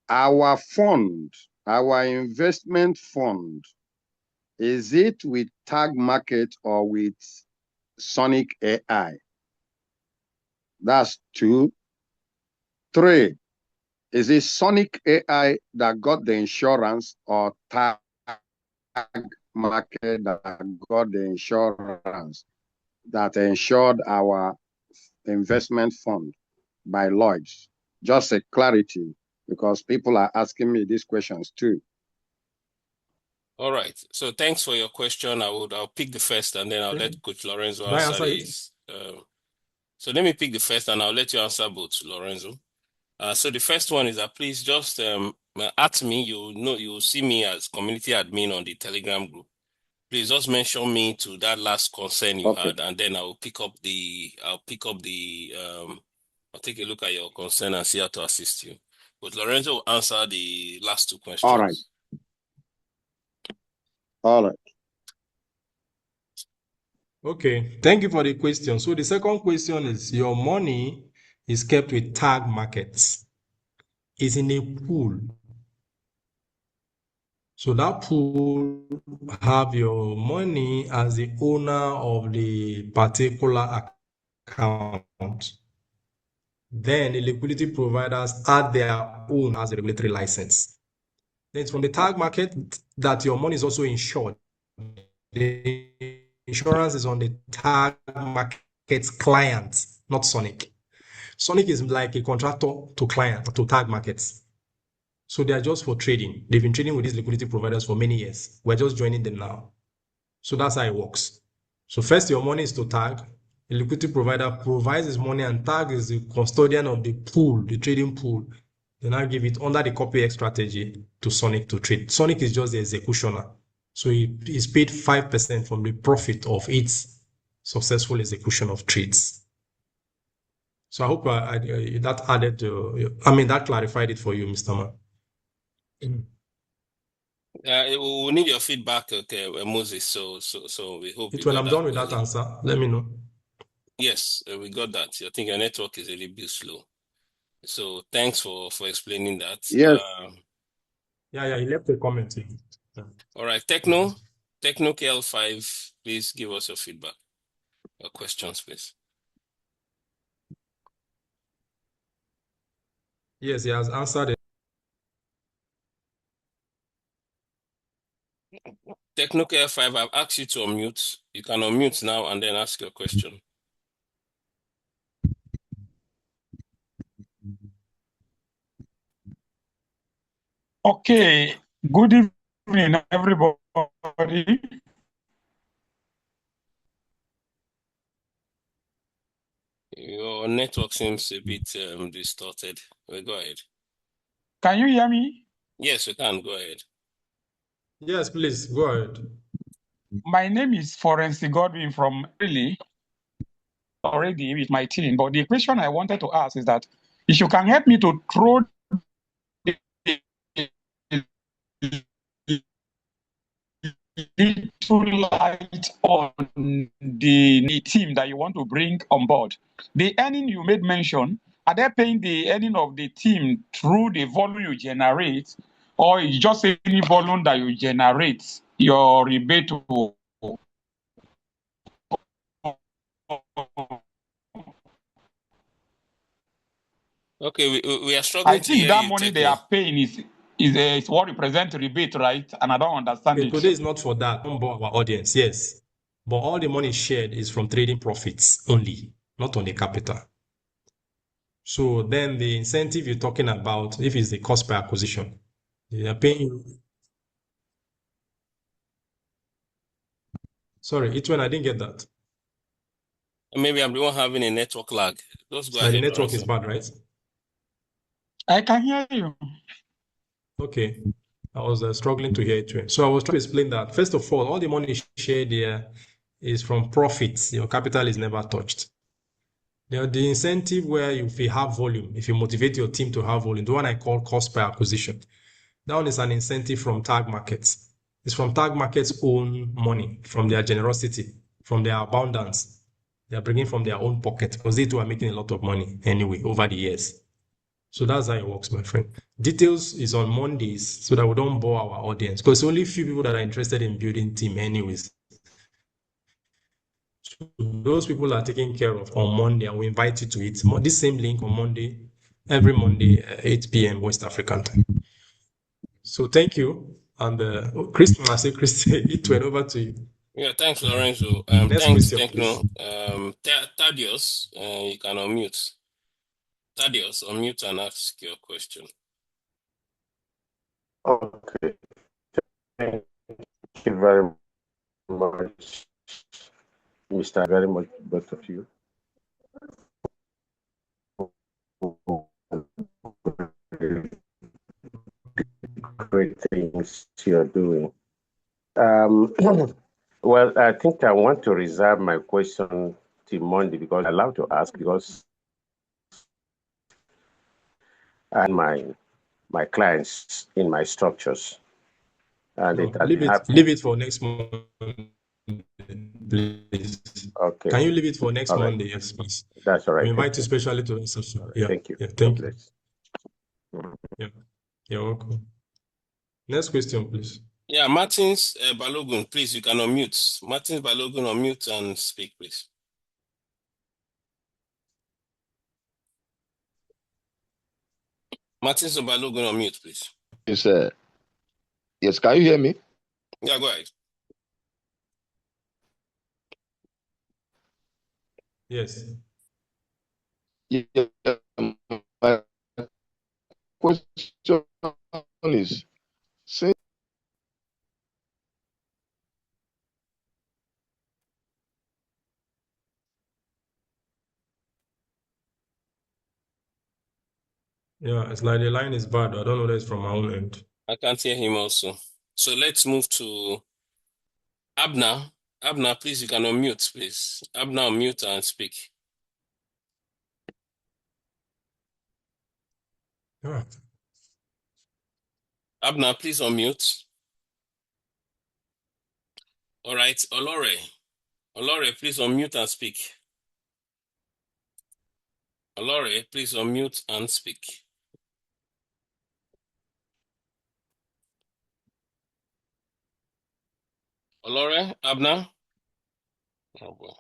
our fund, our investment fund, is it with Tag Market or with Sonic AI? That's 2. 3, is it Sonic AI that got the insurance or Tag Market that got the insurance that insured our investment fund by Lloyd's? Just a clarity, because people are asking me these questions too. All right. So thanks for your question. I'll pick the first, and then I'll let Coach Lorenzo Can I answer answer it? this. So let me pick the first, and I'll let you answer both, Lorenzo. So the first one is that please just at me. You'll see me as community admin on the Telegram group. Please just mention me to that last concern you had, and then I'll take a look at your concern and see how to assist you. But Lorenzo will answer the last 2 questions. All right. All right. Okay, thank you for the question. So the second question is, your money is kept with Tag Markets. It's in a pool. So that pool have your money as the owner of the particular account. Then the liquidity providers add their own as a regulatory license. Then it's from the Tag Market that your money is also insured. The insurance is on the Tag Market's client, not Sonic. Sonic is like a contractor to Tag Markets. So they are just for trading. They've been trading with these liquidity providers for many years. We're just joining them now. So that's how it works. So first, your money is to Tag. The liquidity provider provides his money, and Tag is the custodian of the pool, the trading pool. They now give it under the copy X strategy to Sonic to trade. Sonic is just the executioner. So he is paid 5% from the profit of its successful execution of trades. So I hope that clarified it for you, Mr. Man. We need your feedback, okay, Moses. So we hope When I'm done with that answer, let me know. Yes, we got that. I think your network is a little bit slow. So thanks for explaining that. Yes. Yeah, he left a comment. All right, Techno KL5, please give us your feedback. Your questions, please. Yes, he has answered it. Techno KL5, I've asked you to unmute. You can unmute now and then ask your question. Okay, good evening, everybody. Your network seems a bit distorted. Well, go ahead. Can you hear me? Yes, we can. Go ahead. Yes, please, go ahead. My name is Forensic Godwin from Really already with my team, but the question I wanted to ask is that if you can help me to throw little light on the team that you want to bring on board. The earning you made mention are they paying the earning of the team through the volume you generate, or is just any volume that you generate your rebate to? Okay, we are I struggling to think hear that you, money they Techno. are paying is what represents rebate, right? And I don't understand Okay, it. today is not for that. Don't bore our audience, yes. But all the money shared is from trading profits only, not on the capital. So then the incentive you're talking about, if it's the cost per acquisition, they are paying you. Sorry, it's when I didn't get that. Maybe I'm the one having a network lag. Just go So the ahead, network is Lorenzo. bad, right? I can hear you. Okay. I was struggling to hear it too. So I was trying to explain that, first of all the money shared there is from profits. Your capital is never touched. The incentive where if you have volume, if you motivate your team to have volume, the one I call cost per acquisition, that one is an incentive from tag markets. It's from tag markets' own money, from their generosity, from their abundance. They are bringing from their own pocket because they too are making a lot of money anyway over the years. So that's how it works, my friend. Details is on Mondays so that we don't bore our audience because only few people that are interested in building team anyways. So those people are taken care of on Monday and we invite you to it. This same link on Monday, every Monday, 8 p.m. West African time. So thank you. And Christian, I say Christian, it went over to you. Yeah, thanks, Lorenzo. Next Thanks, question, Techno. please. Thaddeus, you can unmute. Thaddeus, unmute and ask your question. Okay, thank you very much, Mr. Very much, both of you. Great things you're doing. Well, I think I want to reserve my question till Monday because I'm allowed to ask because I my clients in my structures, and No, it has leave been it. happening. Leave it for next month, please. Okay. Can you leave it for next All right. Monday? Yes, please. That's all right. We invite Thank you you. specially to the session. Right. Yeah. Thank you. Yeah. God Thank you. bless. Yeah. You're welcome. Next question, please. Yeah, Martins Balogun, please, you can unmute. Martins Balogun, unmute and speak, please. Martins Balogun, unmute, please. Yes, yes, can you hear me? Yeah, go ahead. Yes. Yeah, my question is, say, Yeah, it's like the line is bad. I don't know that it's from my own end. I can't hear him also. So let's move to Abner. Abner, please, you can unmute, please. Abner, unmute and speak. Yeah. Abner, please unmute. All right, Olore. Olore, please unmute and speak. Olore, please unmute and speak. Olore, Abner? Oh, boy.